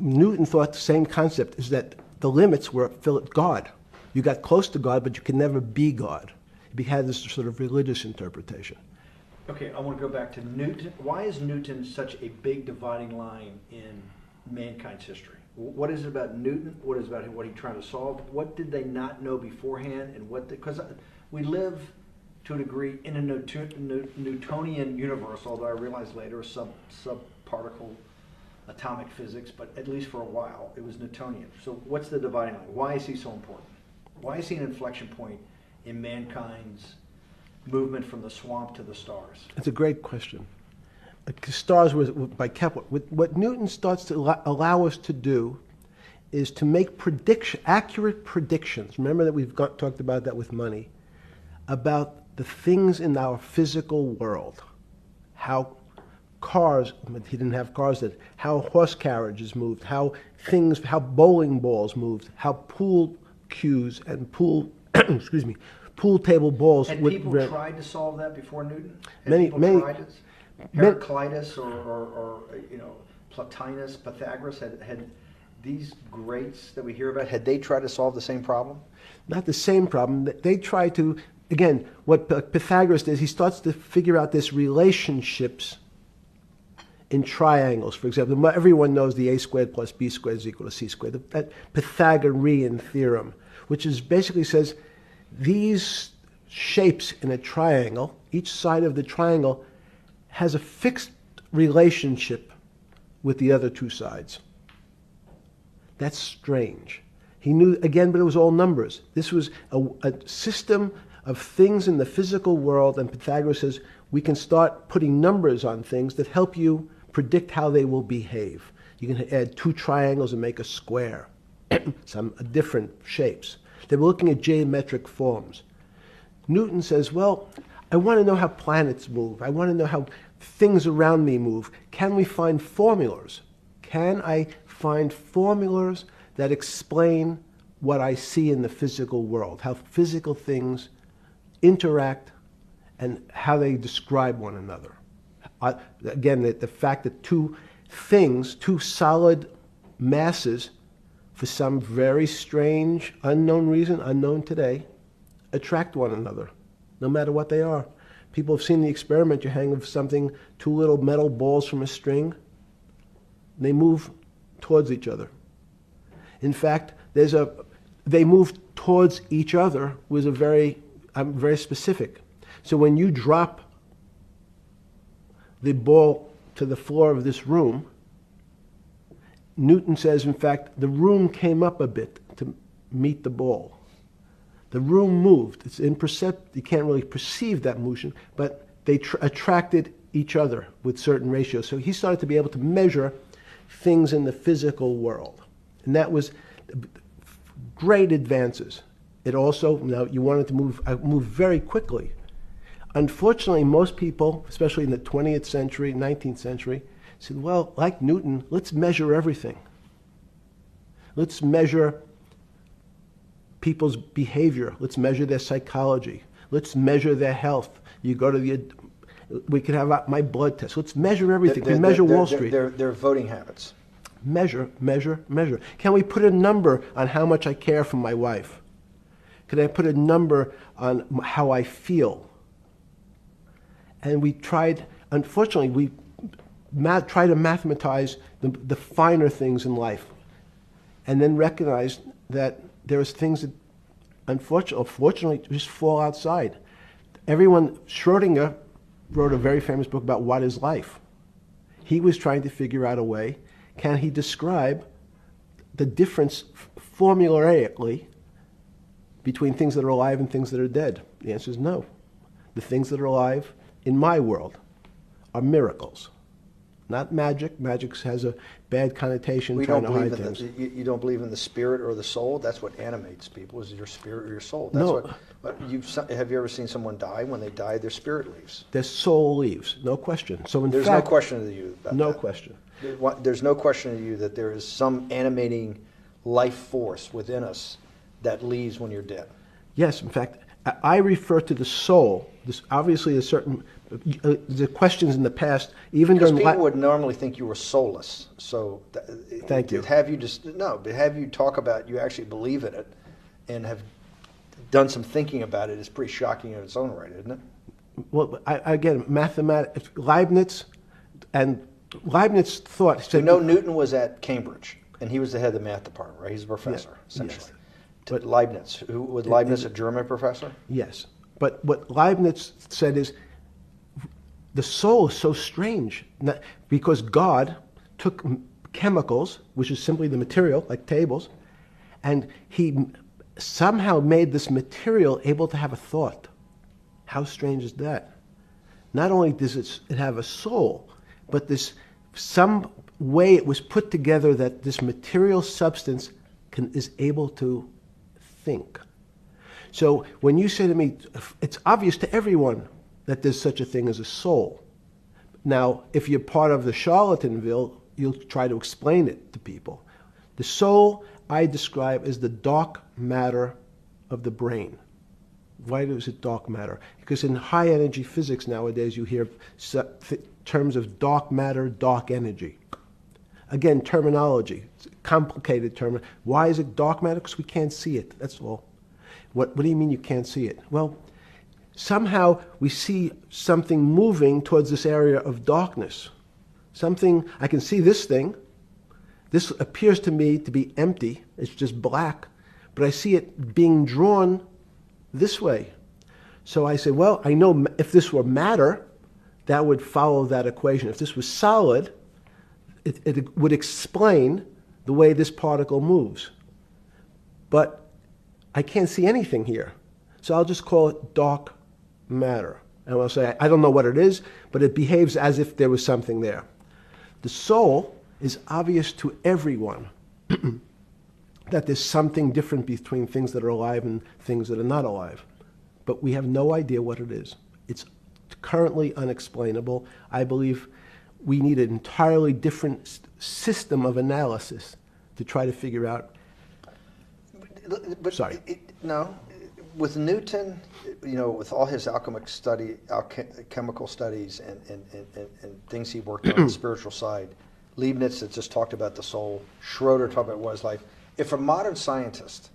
Newton thought the same concept, is that the limits were God. You got close to God, but you can never be God. He had this sort of religious interpretation. Okay, I want to go back to Newton. Why is Newton such a big dividing line in mankind's history? What is it about Newton? What is it about what he tried to solve? What did they not know beforehand? And because we live to a degree in a Newtonian universe, although I realized later subparticle atomic physics, but at least for a while it was Newtonian. So what's the dividing line? Why is he so important? Why is he an inflection point in mankind's movement from the swamp to the stars? It's a great question. Stars were by Kepler. What Newton starts to allow us to do is to make accurate predictions. Remember that we've talked about that with money, about the things in our physical world, how cars, he didn't have cars, how horse carriages moved, how bowling balls moved, how pool cues and pool table balls. Had people tried to solve that before Newton? Had Many, people many. tried it? Heraclitus or Plotinus, Pythagoras, had these greats that we hear about, had they tried to solve the same problem? Not the same problem. They tried to again, what Pythagoras does, he starts to figure out this relationships in triangles. For example, everyone knows the a squared plus b squared is equal to c squared. That Pythagorean theorem, which is basically says these shapes in a triangle, each side of the triangle has a fixed relationship with the other two sides. That's strange. He knew, again, but it was all numbers. This was a system of things in the physical world, and Pythagoras says we can start putting numbers on things that help you predict how they will behave. You can add two triangles and make a square, some different shapes. They were looking at geometric forms. Newton says, well, I want to know how planets move. I want to know how things around me move. Can we find formulas? Can I find formulas that explain what I see in the physical world, how physical things interact and how they describe one another? Again, the fact that two things, two solid masses, for some very strange, unknown reason, unknown today, attract one another, no matter what they are. People have seen the experiment. You hang something, two little metal balls from a string, they move towards each other. In fact, they move towards each other was very specific. So when you drop the ball to the floor of this room, Newton says, in fact, the room came up a bit to meet the ball. The room moved. It's imperceptible. You can't really perceive that motion, but they attracted each other with certain ratios. So he started to be able to measure things in the physical world. And that was great advances. It also, now you wanted to move very quickly. Unfortunately, most people, especially in the 20th century, 19th century, said, well, like Newton, let's measure everything. Let's measure people's behavior. Let's measure their psychology. Let's measure their health. You go to we could have my blood test. Let's measure everything. We measure Wall Street. Their voting habits. Measure, measure, measure. Can we put a number on how much I care for my wife? Can I put a number on how I feel? And we tried, unfortunately, we try to mathematize the finer things in life, and then recognize that there's things that, unfortunately, just fall outside. Schrodinger wrote a very famous book about what is life. He was trying to figure out a way, can he describe the difference formulaically between things that are alive and things that are dead? The answer is no. The things that are alive in my world are miracles, not magic. Magic has a bad connotation, trying to hide things. You don't believe in the spirit or the soul? That's what animates people, is your spirit or your soul. That's No. Have you ever seen someone die? When they die, their spirit leaves. Their soul leaves, no question. So in There's fact, no question to you about no that. question. There's no question to you that there is some animating life force within us that leaves when you're dead. Yes, in fact, I refer to the soul. This obviously a certain the questions in the past, even Because during people would normally think you were soulless. So Thank you. But have you talk about you actually believe in it and have done some thinking about it is pretty shocking in its own right, isn't it? Well, again, mathematics. Leibniz thought. So Newton was at Cambridge, and he was the head of the math department, right? He's a professor, essentially. Yes. But Leibniz, was Leibniz a German professor? Yes, but what Leibniz said is the soul is so strange because God took chemicals, which is simply the material, like tables, and he somehow made this material able to have a thought. How strange is that? Not only does it have a soul, but some way it was put together that this material substance is able to think. So when you say to me, it's obvious to everyone that there's such a thing as a soul. Now, if you're part of the Charlatanville, you'll try to explain it to people. The soul I describe as the dark matter of the brain. Why is it dark matter? Because in high energy physics nowadays you hear terms of dark matter, dark energy. Again, terminology, it's a complicated term. Why is it dark matter? Because we can't see it, that's all. What do you mean you can't see it? Well, somehow we see something moving towards this area of darkness. Something, I can see this thing. This appears to me to be empty. It's just black. But I see it being drawn this way. So I say, well, I know if this were matter, that would follow that equation. If this was solid, it would explain the way this particle moves. But I can't see anything here. So I'll just call it dark matter. And I'll say, I don't know what it is, but it behaves as if there was something there. The soul is obvious to everyone that there's something different between things that are alive and things that are not alive. But we have no idea what it is. It's currently unexplainable. I believe we need an entirely different system of analysis to try to figure out. But Sorry. No, with Newton, with all his alchemical studies and things he worked on the spiritual side, Leibniz had just talked about the soul, Schroeder talked about what is life. If a modern scientist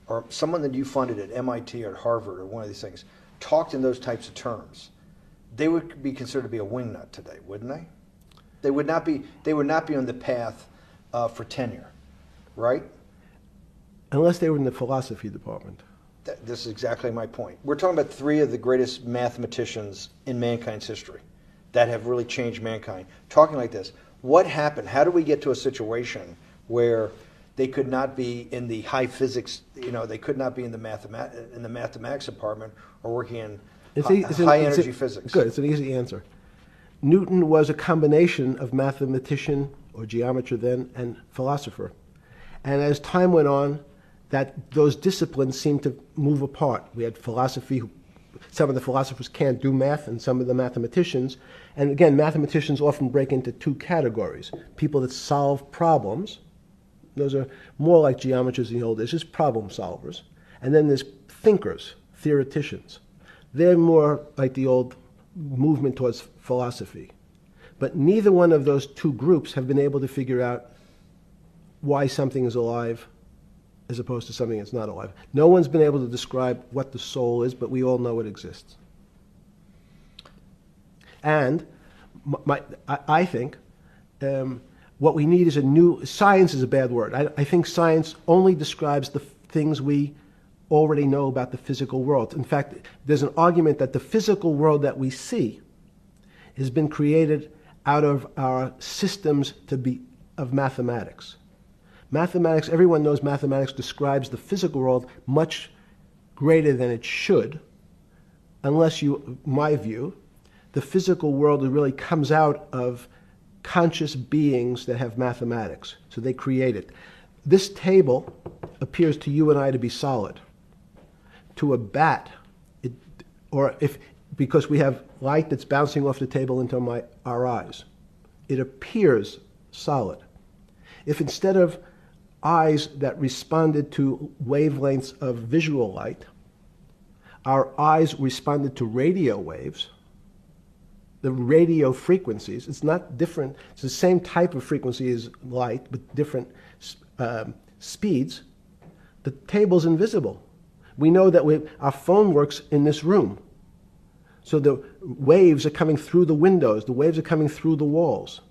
or someone that you funded at MIT or at Harvard or one of these things talked in those types of terms, they would be considered to be a wingnut today, wouldn't they? They would not be on the path for tenure, right? Unless they were in the philosophy department. This is exactly my point. We're talking about three of the greatest mathematicians in mankind's history that have really changed mankind. Talking like this, what happened? How do we get to a situation where they could not be in the high physics, they could not be in the mathematics department or working in high energy physics? Good, it's an easy answer. Newton was a combination of mathematician or geometer then and philosopher. And as time went on, those disciplines seemed to move apart. We had philosophy. Some of the philosophers can't do math, and some of the mathematicians. And again, mathematicians often break into two categories. People that solve problems. Those are more like geometers in the old days, just problem solvers. And then there's thinkers, theoreticians. They're more like the old movement towards philosophy. But neither one of those two groups have been able to figure out why something is alive as opposed to something that's not alive. No one's been able to describe what the soul is, but we all know it exists. And I think what we need is science is a bad word. I think science only describes the things we already know about the physical world. In fact, there's an argument that the physical world that we see has been created out of our systems of mathematics. Mathematics, everyone knows mathematics describes the physical world much greater than it should, unless my view, the physical world really comes out of conscious beings that have mathematics. So they create it. This table appears to you and I to be solid. To a bat, because we have light that's bouncing off the table into our eyes, it appears solid. If instead of eyes that responded to wavelengths of visual light, our eyes responded to radio waves, the radio frequencies. It's not different. It's the same type of frequency as light, but different speeds. The table's invisible. We know that our phone works in this room. So the waves are coming through the windows. The waves are coming through the walls.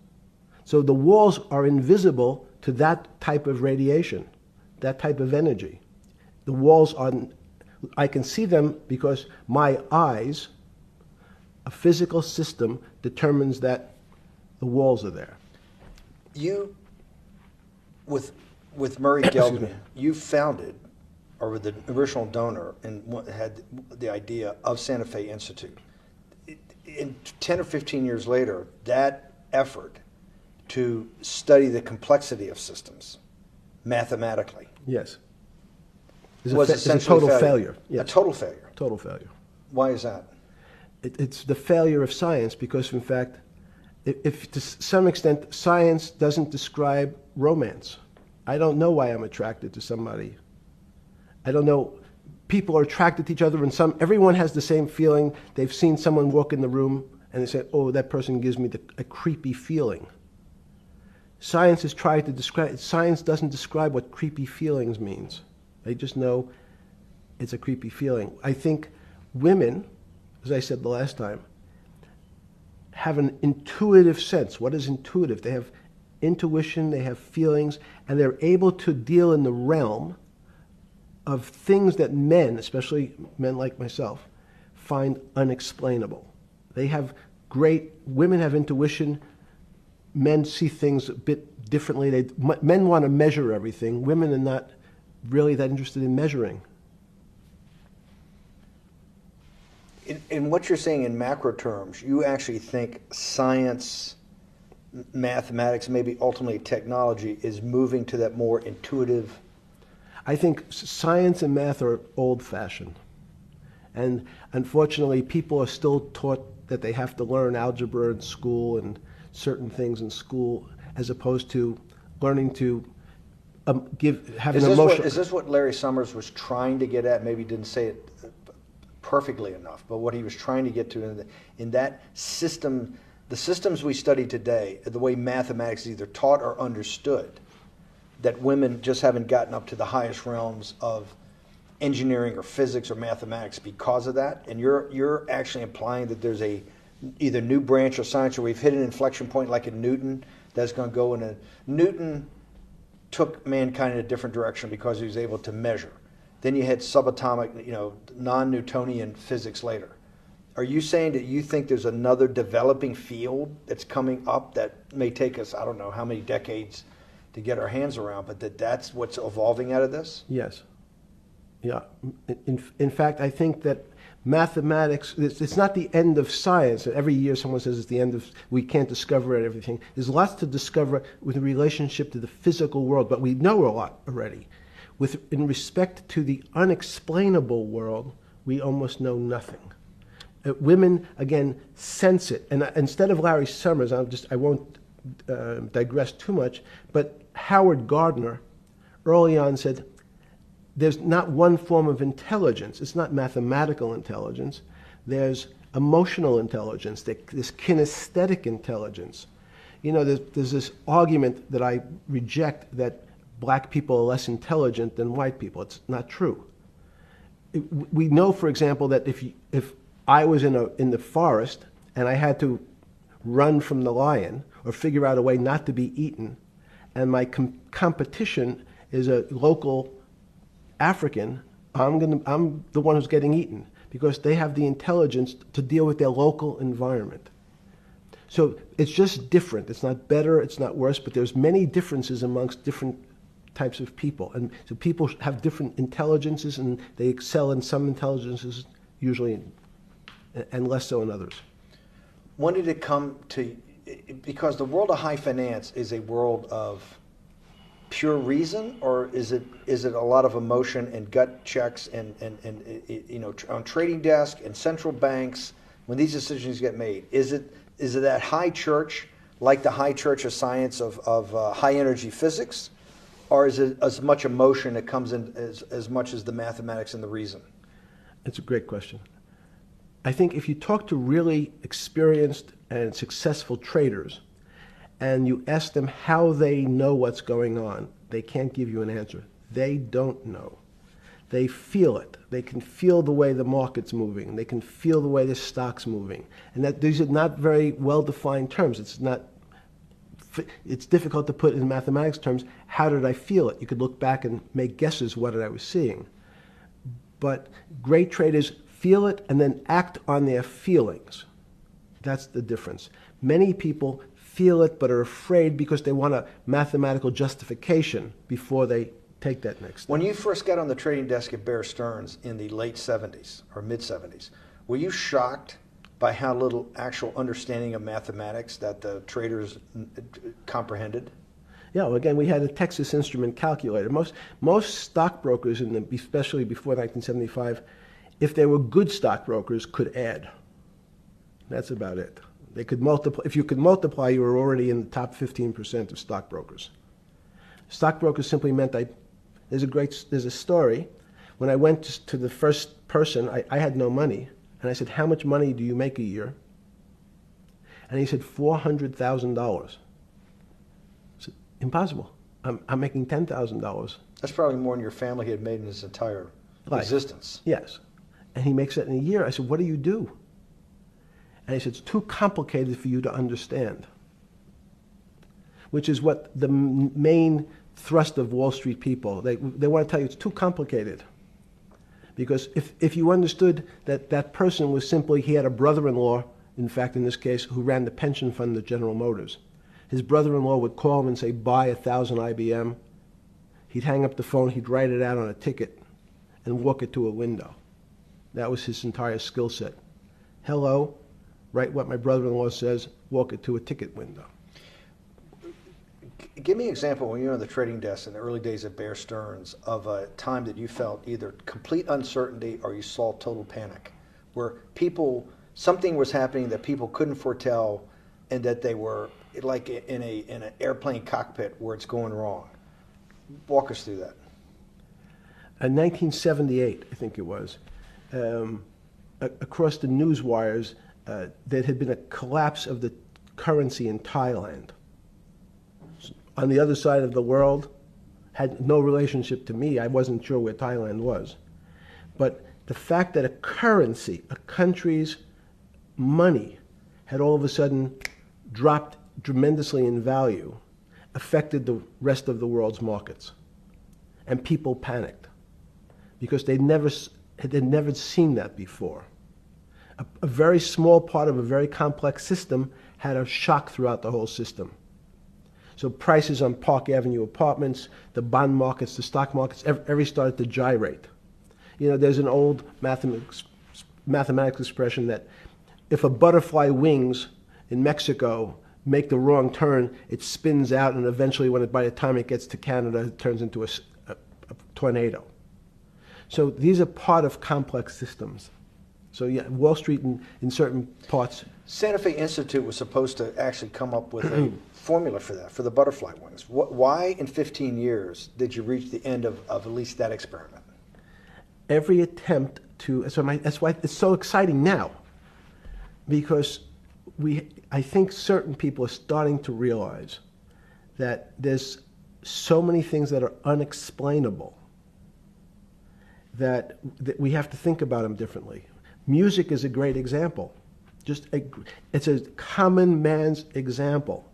So the walls are invisible to that type of radiation, that type of energy. The walls I can see them because my eyes, a physical system, determines that the walls are there. You, with Murray Gell-Mann, you founded, or were the original donor, and had the idea of Santa Fe Institute. In 10 or 15 years later, that effort to study the complexity of systems mathematically. Yes. Was it's a essentially total failure. Yes. A total failure. Total failure. Why is that? It's the failure of science because, in fact, if to some extent science doesn't describe romance. I don't know why I'm attracted to somebody. I don't know. People are attracted to each other, and everyone has the same feeling. They've seen someone walk in the room, and they say, "Oh, that person gives me a creepy feeling." Science has tried to describe. Science doesn't describe what creepy feelings means. They just know it's a creepy feeling. I think women as I said the last time, have an intuitive sense. What is intuitive? They have intuition, they have feelings, and they're able to deal in the realm of things that men, especially men like myself, find unexplainable. They have women have intuition, men see things a bit differently. Men want to measure everything, women are not really that interested in measuring. In what you're saying in macro terms, you actually think science, mathematics, maybe ultimately technology is moving to that more intuitive. I think science and math are old-fashioned. And unfortunately, people are still taught that they have to learn algebra in school and certain things in school, as opposed to learning to have an emotional. Is this what Larry Summers was trying to get at? Maybe he didn't say it perfectly enough, but what he was trying to get to in that system, the systems we study today, the way mathematics is either taught or understood, that women just haven't gotten up to the highest realms of engineering or physics or mathematics because of that. And you're actually implying that there's a either new branch of science, or we've hit an inflection point like in Newton that's going to go in a Newton took mankind in a different direction because he was able to measure. Then you had subatomic, non-Newtonian physics later. Are you saying that you think there's another developing field that's coming up that may take us, I don't know how many decades to get our hands around, but that's what's evolving out of this? Yes. Yeah. In fact, I think that mathematics, it's not the end of science. Every year someone says it's the end of, we can't discover everything. There's lots to discover with relationship to the physical world, but we know a lot already. In respect to the unexplainable world, we almost know nothing. Women, again, sense it. And instead of Larry Summers, I won't digress too much, but Howard Gardner early on said, there's not one form of intelligence. It's not mathematical intelligence. There's emotional intelligence, this kinesthetic intelligence. There's this argument that I reject that black people are less intelligent than white people. It's not true. We know, for example, that if I was in the forest and I had to run from the lion or figure out a way not to be eaten, and my competition is a local African, I'm the one who's getting eaten because they have the intelligence to deal with their local environment. So it's just different. It's not better, it's not worse, but there's many differences amongst different types of people. And so people have different intelligences, and they excel in some intelligences usually, and less so in others. When did it come to, because the world of high finance is a world of pure reason, or is it a lot of emotion and gut checks and on trading desk and central banks when these decisions get made? Is it that high church, like the high church of science of high energy physics, or is it as much emotion that comes in as much as the mathematics and the reason? It's a great question. I think if you talk to really experienced and successful traders and you ask them how they know what's going on, they can't give you an answer. They don't know. They feel it. They can feel the way the market's moving. They can feel the way the stock's moving. And that these are not very well-defined terms. It's difficult to put in mathematics terms, how did I feel it? You could look back and make guesses what I was seeing. But great traders feel it and then act on their feelings. That's the difference. Many people feel it but are afraid because they want a mathematical justification before they take that next step. When you first got on the trading desk at Bear Stearns in the late 70s or mid 70s, were you shocked by how little actual understanding of mathematics that the traders comprehended? Yeah, well, again, we had a Texas Instrument calculator. Most stockbrokers, especially before 1975, if they were good stockbrokers, could add. That's about it. They could multiply. If you could multiply, you were already in the top 15% of stockbrokers. Stockbrokers simply meant there's a story. When I went to the first person, I had no money. And I said, how much money do you make a year? And he said, $400,000. I said, impossible. I'm making $10,000. That's probably more than your family had made in his entire existence. Yes. And he makes that in a year. I said, what do you do? And he said, it's too complicated for you to understand, which is what the main thrust of Wall Street people, they want to tell you it's too complicated. Because if you understood that that person was simply, he had a brother-in-law, in fact, in this case, who ran the pension fund at General Motors. His brother-in-law would call him and say, buy 1,000 IBM. He'd hang up the phone, he'd write it out on a ticket and walk it to a window. That was his entire skill set. Hello, write what my brother-in-law says, walk it to a ticket window. Give me an example when you were on the trading desk in the early days of Bear Stearns of a time that you felt either complete uncertainty or you saw total panic, where something was happening that people couldn't foretell and that they were like in an airplane cockpit where it's going wrong. Walk us through that. In 1978, I think it was, across the news wires, there had been a collapse of the currency in Thailand. On the other side of the world, had no relationship to me. I wasn't sure where Thailand was. But the fact that a currency, a country's money, had all of a sudden dropped tremendously in value affected the rest of the world's markets. And people panicked because they'd never seen that before. A very small part of a very complex system had a shock throughout the whole system. So prices on Park Avenue apartments, the bond markets, the stock markets, every started to gyrate. You know, there's an old mathematics expression that if a butterfly wings in Mexico make the wrong turn, it spins out, and eventually, by the time it gets to Canada, it turns into a tornado. So these are part of complex systems. So yeah, Wall Street in certain parts. Santa Fe Institute was supposed to actually come up with a formula for that, for the butterfly wings. Why in 15 years did you reach the end of at least that experiment? Every attempt to, that's why it's so exciting now, because I think certain people are starting to realize that there's so many things that are unexplainable that we have to think about them differently. Music is a great example. It's a common man's example.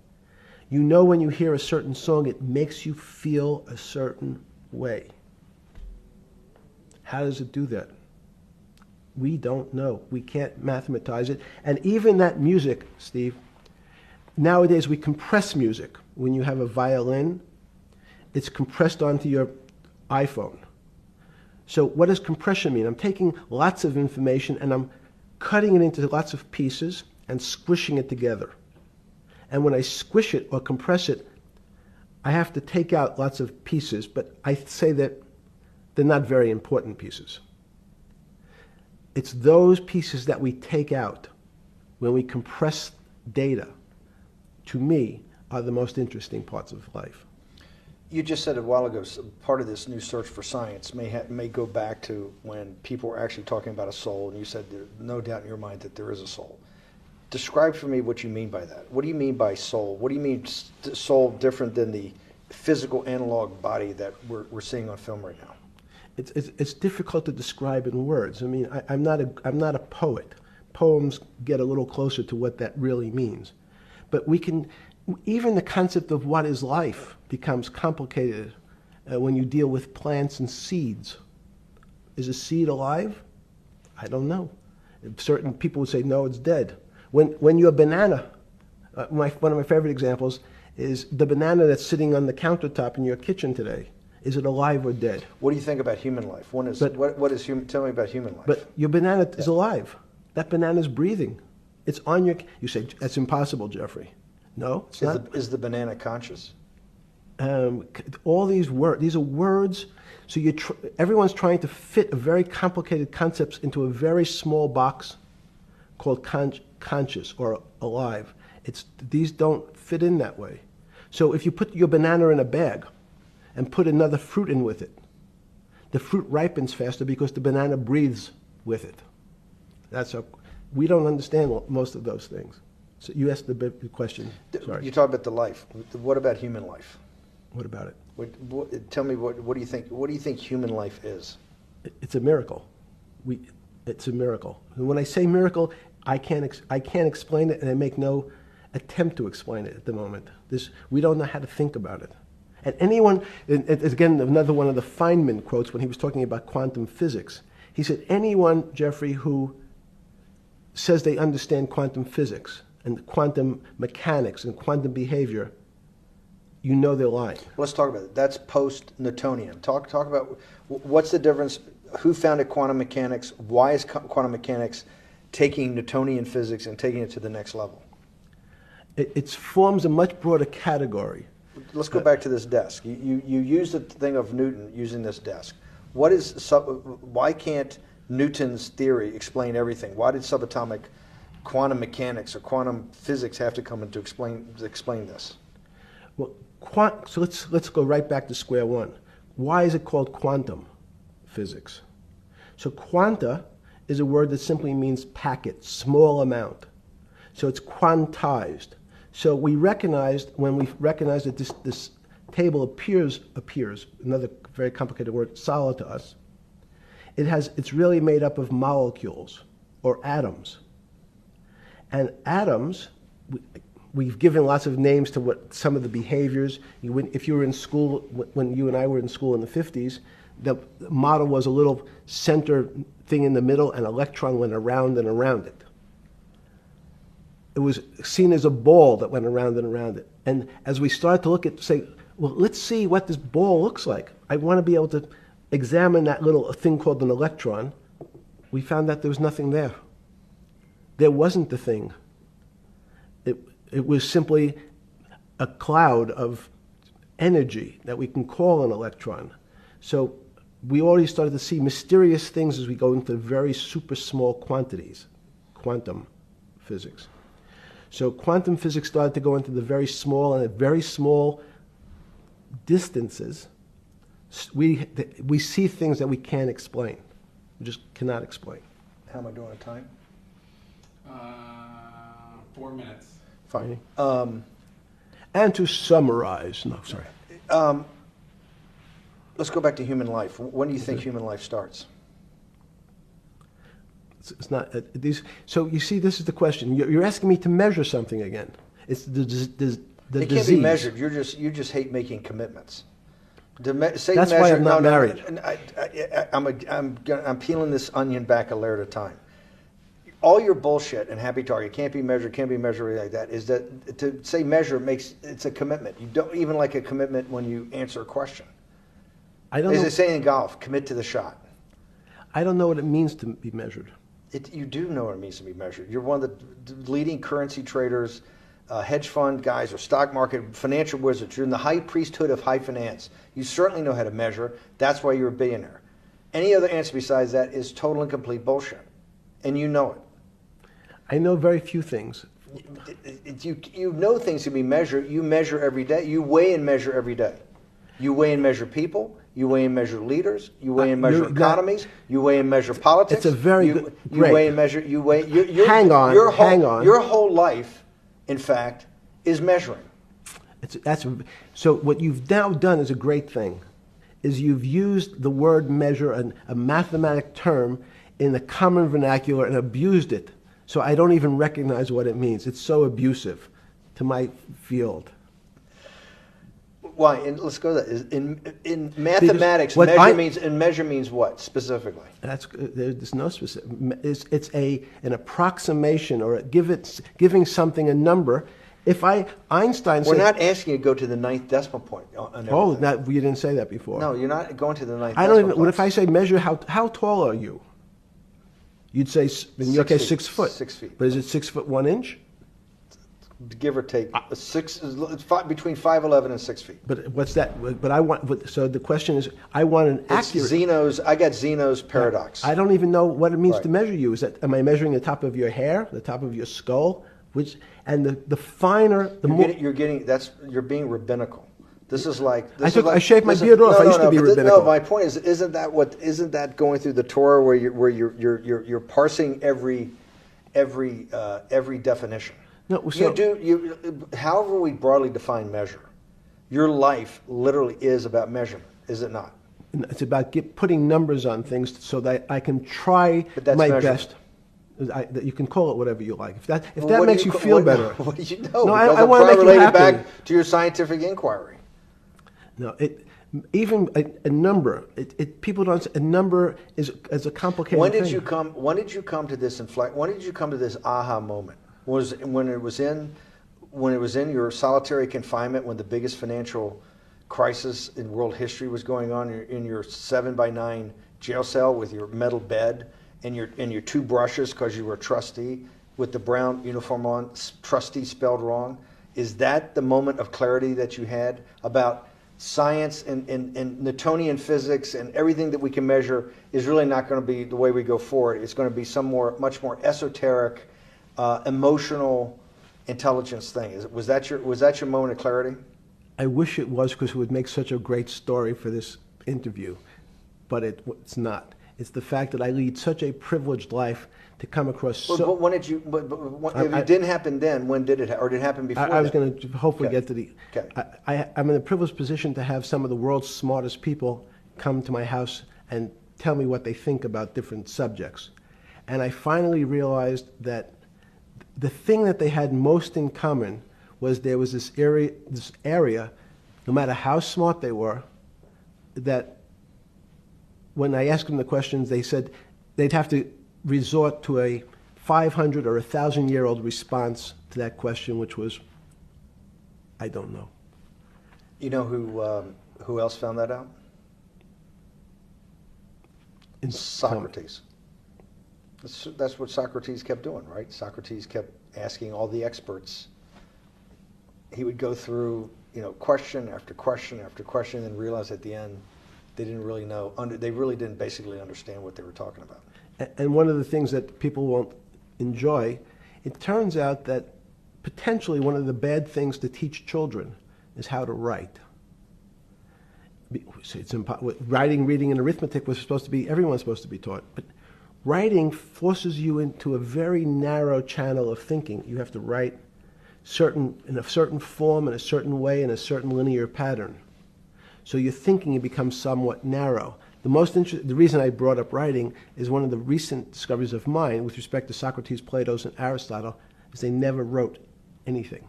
You know when you hear a certain song, it makes you feel a certain way. How does it do that? We don't know. We can't mathematize it. And even that music, Steve, nowadays we compress music. When you have a violin, it's compressed onto your iPhone. So what does compression mean? I'm taking lots of information and I'm cutting it into lots of pieces and squishing it together. And when I squish it or compress it, I have to take out lots of pieces, but I say that they're not very important pieces. It's those pieces that we take out when we compress data, to me, are the most interesting parts of life. You just said a while ago, part of this new search for science may go back to when people were actually talking about a soul, and you said there's no doubt in your mind that there is a soul. Describe for me what you mean by that. What do you mean by soul? What do you mean soul different than the physical analog body that we're seeing on film right now? It's difficult to describe in words. I mean, I'm not a poet. Poems get a little closer to what that really means. But even the concept of what is life becomes complicated when you deal with plants and seeds. Is a seed alive? I don't know. Certain people would say, no, it's dead. When you're a banana, one of my favorite examples is the banana that's sitting on the countertop in your kitchen today. Is it alive or dead? What do you think about human life? What is human? Tell me about human life. But your banana is alive. That banana is breathing. It's on your. You say that's impossible, Jeffrey. No, it's not. Is the banana conscious? All these words. These are words. So everyone's trying to fit a very complicated concepts into a very small box called conscious or alive. These don't fit in that way. So if you put your banana in a bag and put another fruit in with it, the fruit ripens faster because the banana breathes with it. We don't understand most of those things. So you asked the big question. Sorry. You talk about the life. What about human life? What about it? Tell me what do you think? What do you think human life is? It's a miracle. It's a miracle. And when I say miracle, I can't explain it, and I make no attempt to explain it at the moment. We don't know how to think about it. And anyone, and again, another one of the Feynman quotes when he was talking about quantum physics. He said, anyone, Jeffrey, who says they understand quantum physics and quantum mechanics and quantum behavior, you know they're lying. Let's talk about it. That's post-Newtonian. Talk about what's the difference, who founded quantum mechanics, why is quantum mechanics taking Newtonian physics and taking it to the next level? It forms a much broader category. Let's go back to this desk. You use the thing of Newton using this desk. Why can't Newton's theory explain everything? Why did subatomic quantum mechanics or quantum physics have to come in to explain this? Well, so let's go right back to square one. Why is it called quantum physics? So quanta is a word that simply means packet, small amount. So it's quantized. So we recognized, when we recognized that this table appears, another very complicated word, solid to us, it's really made up of molecules or atoms. And atoms, we've given lots of names to what some of the behaviors. If you were in school, when you and I were in school in the 50s, the model was a little center thing in the middle, and an electron went around and around it. It was seen as a ball that went around and around it. And as we started to look at, say, well, let's see what this ball looks like. I want to be able to examine that little thing called an electron. We found that there was nothing there. There wasn't the thing. It was simply a cloud of energy that we can call an electron. So we already started to see mysterious things as we go into very super small quantities, quantum physics. So quantum physics started to go into the very small, and at very small distances, we see things that we can't explain. We just cannot explain. How am I doing on time? 4 minutes. Fine. And to summarize, no, sorry. Let's go back to human life. When do you think human life starts? It's not these. So you see, this is the question. You're asking me to measure something again. It's the disease. It can't be measured. You just hate making commitments. That's why I'm not married. I'm peeling this onion back a layer at a time. All your bullshit and happy target can't be measured like that. Is that to say measure it's a commitment. You don't even like a commitment when you answer a question. I don't. As they say in golf, commit to the shot. I don't know what it means to be measured. You do know what it means to be measured. You're one of the leading currency traders, hedge fund guys, or stock market financial wizards. You're in the high priesthood of high finance. You certainly know how to measure. That's why you're a billionaire. Any other answer besides that is total and complete bullshit, and you know it. I know very few things. You know things can be measured. You measure every day. You weigh and measure every day. You weigh and measure people. You weigh and measure leaders. You weigh and measure economies. You weigh and measure politics. It's a very good. You weigh and measure. Hang on. Your whole life, in fact, is measuring. So what you've now done is a great thing, is you've used the word measure, a mathematic term, in the common vernacular, and abused it. So I don't even recognize what it means. It's so abusive to my field. Why? And let's go to that. In mathematics, measure means what specifically? There's no specific. It's an approximation, or giving something a number. Einstein said, we're not asking you to go to the ninth decimal point. You didn't say that before. No, you're not going to the ninth. I don't even. What if I say measure how tall are you? You'd say, 6 foot. 6 feet. But is it 6 foot 1 inch? Give or take, between 5'11" and 6 feet. But what's that? But I want. So the question is, I want an accurate. I got Zeno's paradox. I don't even know what it means to measure you. Am I measuring the top of your hair, the top of your skull, the finer, the more. You're being rabbinical. This is like. I shaved my beard off. I used to be rabbinical. No, my point is, isn't that going through the Torah where you're parsing every definition? No, so, however we broadly define measure, your life literally is about measurement, is it not? It's about putting numbers on things so that I can try my best. That you can call it whatever you like. If that Well, that what do makes you feel what- better. What do you know? No, Because I I'm wanna trying make you relate it happy. back to your scientific inquiry. No, even a number. People don't. A number is a complicated When did thing. you come? When did you come to this inflect? When did you come to this aha moment? Was when it was in your solitary confinement, when the biggest financial crisis in world history was going on, in your 7x9 jail cell with your metal bed and your two brushes because you were a trustee with the brown uniform on, trustee spelled wrong. Is that the moment of clarity that you had about science and Newtonian physics and everything that we can measure is really not going to be the way we go forward? It's going to be much more esoteric, emotional intelligence thing. Was that your moment of clarity? I wish it was, because it would make such a great story for this interview, but it's not. It's the fact that I lead such a privileged life to come across. But when did you? If it didn't happen then, when did it? Or did it happen before? I was then? going to hopefully Okay. get to the. Okay. I'm in a privileged position to have some of the world's smartest people come to my house and tell me what they think about different subjects, and I finally realized that the thing that they had most in common was there was this area, no matter how smart they were, that when I asked them the questions, they said they'd have to resort to a 500 or 1,000-year-old response to that question, which was, I don't know. You know who else found that out? In Socrates. That's what Socrates kept doing, right? Socrates kept asking all the experts. He would go through, question after question after question, and realize at the end they didn't really know. They really didn't basically understand what they were talking about. And one of the things that people won't enjoy, it turns out that potentially one of the bad things to teach children is how to write. Writing, reading, and arithmetic was supposed to be, everyone's supposed to be taught. But writing forces you into a very narrow channel of thinking. You have to write in a certain form, in a certain way, in a certain linear pattern. So your thinking becomes somewhat narrow. The reason I brought up writing is one of the recent discoveries of mine with respect to Socrates, Plato, and Aristotle is they never wrote anything.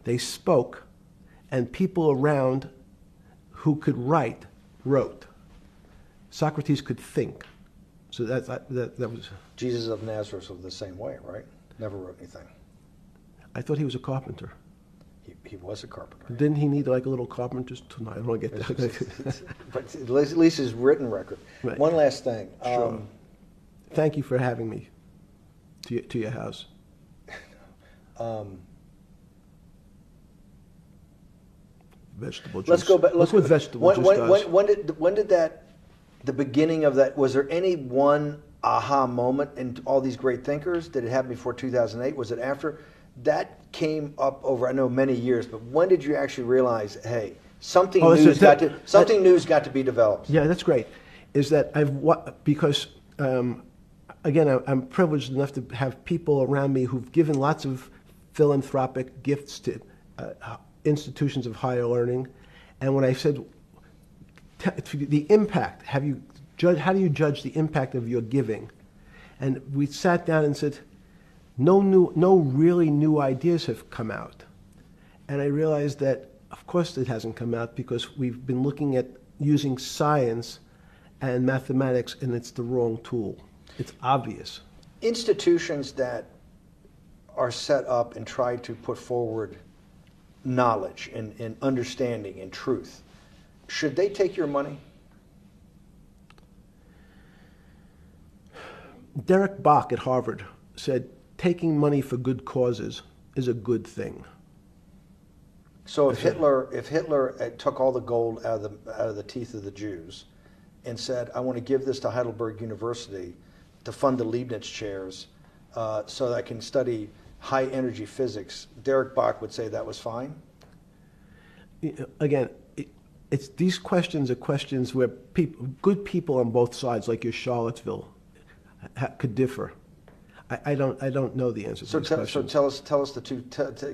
They spoke, and people around who could write wrote. Socrates could think. So that was. Jesus of Nazareth was the same way, right? Never wrote anything. I thought he was a carpenter. He was a carpenter. Didn't he need like a little carpenter's tool? I don't want to get that. But at least his written record. Right. One last thing. Sure. Thank you for having me to your house. Vegetable juice. Let's go back. Look what vegetable juice does. When did the beginning of that, was there any one aha moment in all these great thinkers? Did it happen before 2008? Was it after? That came up over, I know, many years, but when did you actually realize, hey, something new's got to be developed? Yeah, that's great. Is that because again, I'm privileged enough to have people around me who've given lots of philanthropic gifts to institutions of higher learning, and when I said the impact, how do you judge the impact of your giving? And we sat down and said, no really new ideas have come out. And I realized that, of course, it hasn't come out because we've been looking at using science and mathematics, and it's the wrong tool. It's obvious. Institutions that are set up and try to put forward knowledge and understanding and truth, should they take your money? Derek Bach at Harvard said, taking money for good causes is a good thing. So if Hitler took all the gold out of the teeth of the Jews and said, I want to give this to Heidelberg University to fund the Leibniz chairs so that I can study high energy physics, Derek Bach would say that was fine? Again, these questions are questions where good people on both sides, like your Charlottesville, could differ. I don't know the answer to these questions. So tell us the two.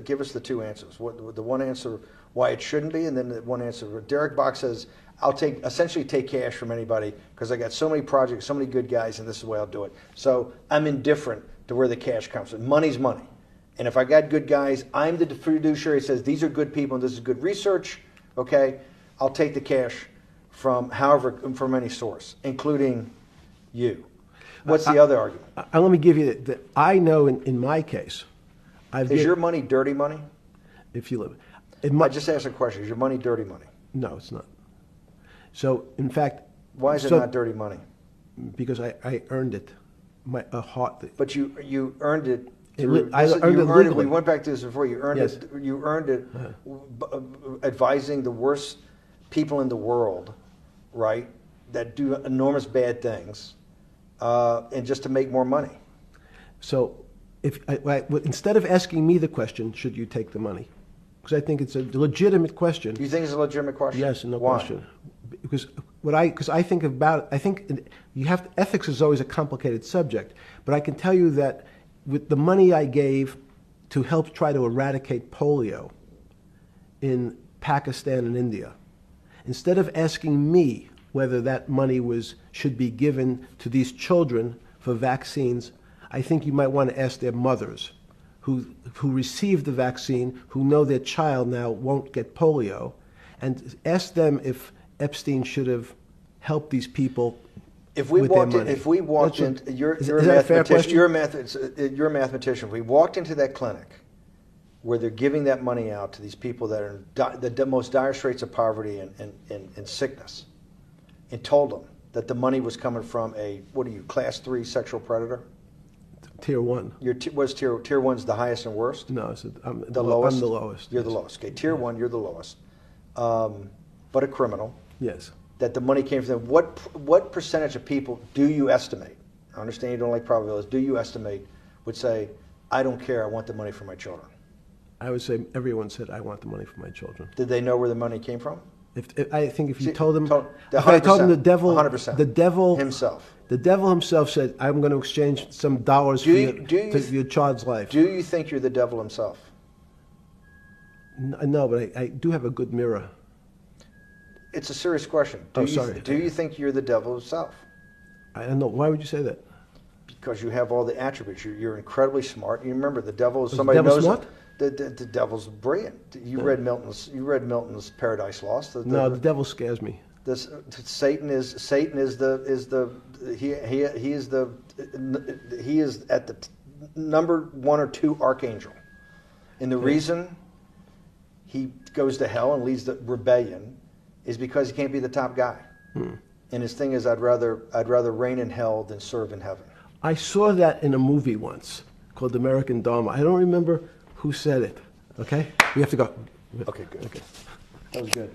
Give us the two answers. The one answer why it shouldn't be, and then the one answer. Derek Bach says, I'll essentially take cash from anybody because I got so many projects, so many good guys, and this is the way I'll do it. So I'm indifferent to where the cash comes from. Money's money. And if I got good guys, I'm the fiduciary that says these are good people and this is good research, okay? I'll take the cash from any source, including you. What's the other argument? Let me give you that. I know in my case, Is your money dirty money? if you live, I just asked a question. Is your money dirty money? no, it's not. So in fact, Why is it so- not dirty money? Because I earned it, a heart. But you earned it. I earned it legally. We went back to this before. You earned Yes. it. You earned it, advising the worst people in the world, right? That do enormous bad things, and just to make more money. So instead of asking me the question, should you take the money? Because I think it's a legitimate question. Do you think it's a legitimate question? Yes, no Why? question. Because I think about, ethics is always a complicated subject, but I can tell you that with the money I gave to help try to eradicate polio in Pakistan and India, instead of asking me whether that money should be given to these children for vaccines, I think you might want to ask their mothers who received the vaccine, who know their child now won't get polio, and ask them if Epstein should have helped these people If we with their walked in, money. if we walked That's in, you're is a that a fair mathematician. question? You're a mathematician. If we walked into that clinic where they're giving that money out to these people that are in the most dire straits of poverty and sickness, and told them that the money was coming from class 3 sexual predator? Tier 1. Was tier 1's the highest and worst? No, I'm The lowest? I'm the lowest. You're the yes. lowest. Okay, tier 1, you're the lowest. But a criminal. Yes. That the money came from them. What percentage of people do you estimate? I understand you don't like probabilities. Do you estimate would say, I don't care, I want the money for my children? I would say everyone said, I want the money for my children. Did they know where the money came from? I think if you See, told them, if I told them 100%. the devil Himself. The devil himself said, I'm going to exchange some dollars for your child's life. Do you think you're the devil himself? No, but I do have a good mirror. It's a serious question. Sorry. Do you think you're the devil himself? I don't know. Why would you say that? Because you have all the attributes. You're incredibly smart. You remember the devil is somebody the devil knows smart? The devil's brilliant. You read Milton's Paradise Lost. No, the devil scares me. Satan is at the number 1 or 2 archangel, and the reason he goes to hell and leads the rebellion is because he can't be the top guy. And his thing is, I'd rather reign in hell than serve in heaven. I saw that in a movie once called American Dharma. I don't remember who said it. Okay, we have to go. Okay, good. Okay. That was good.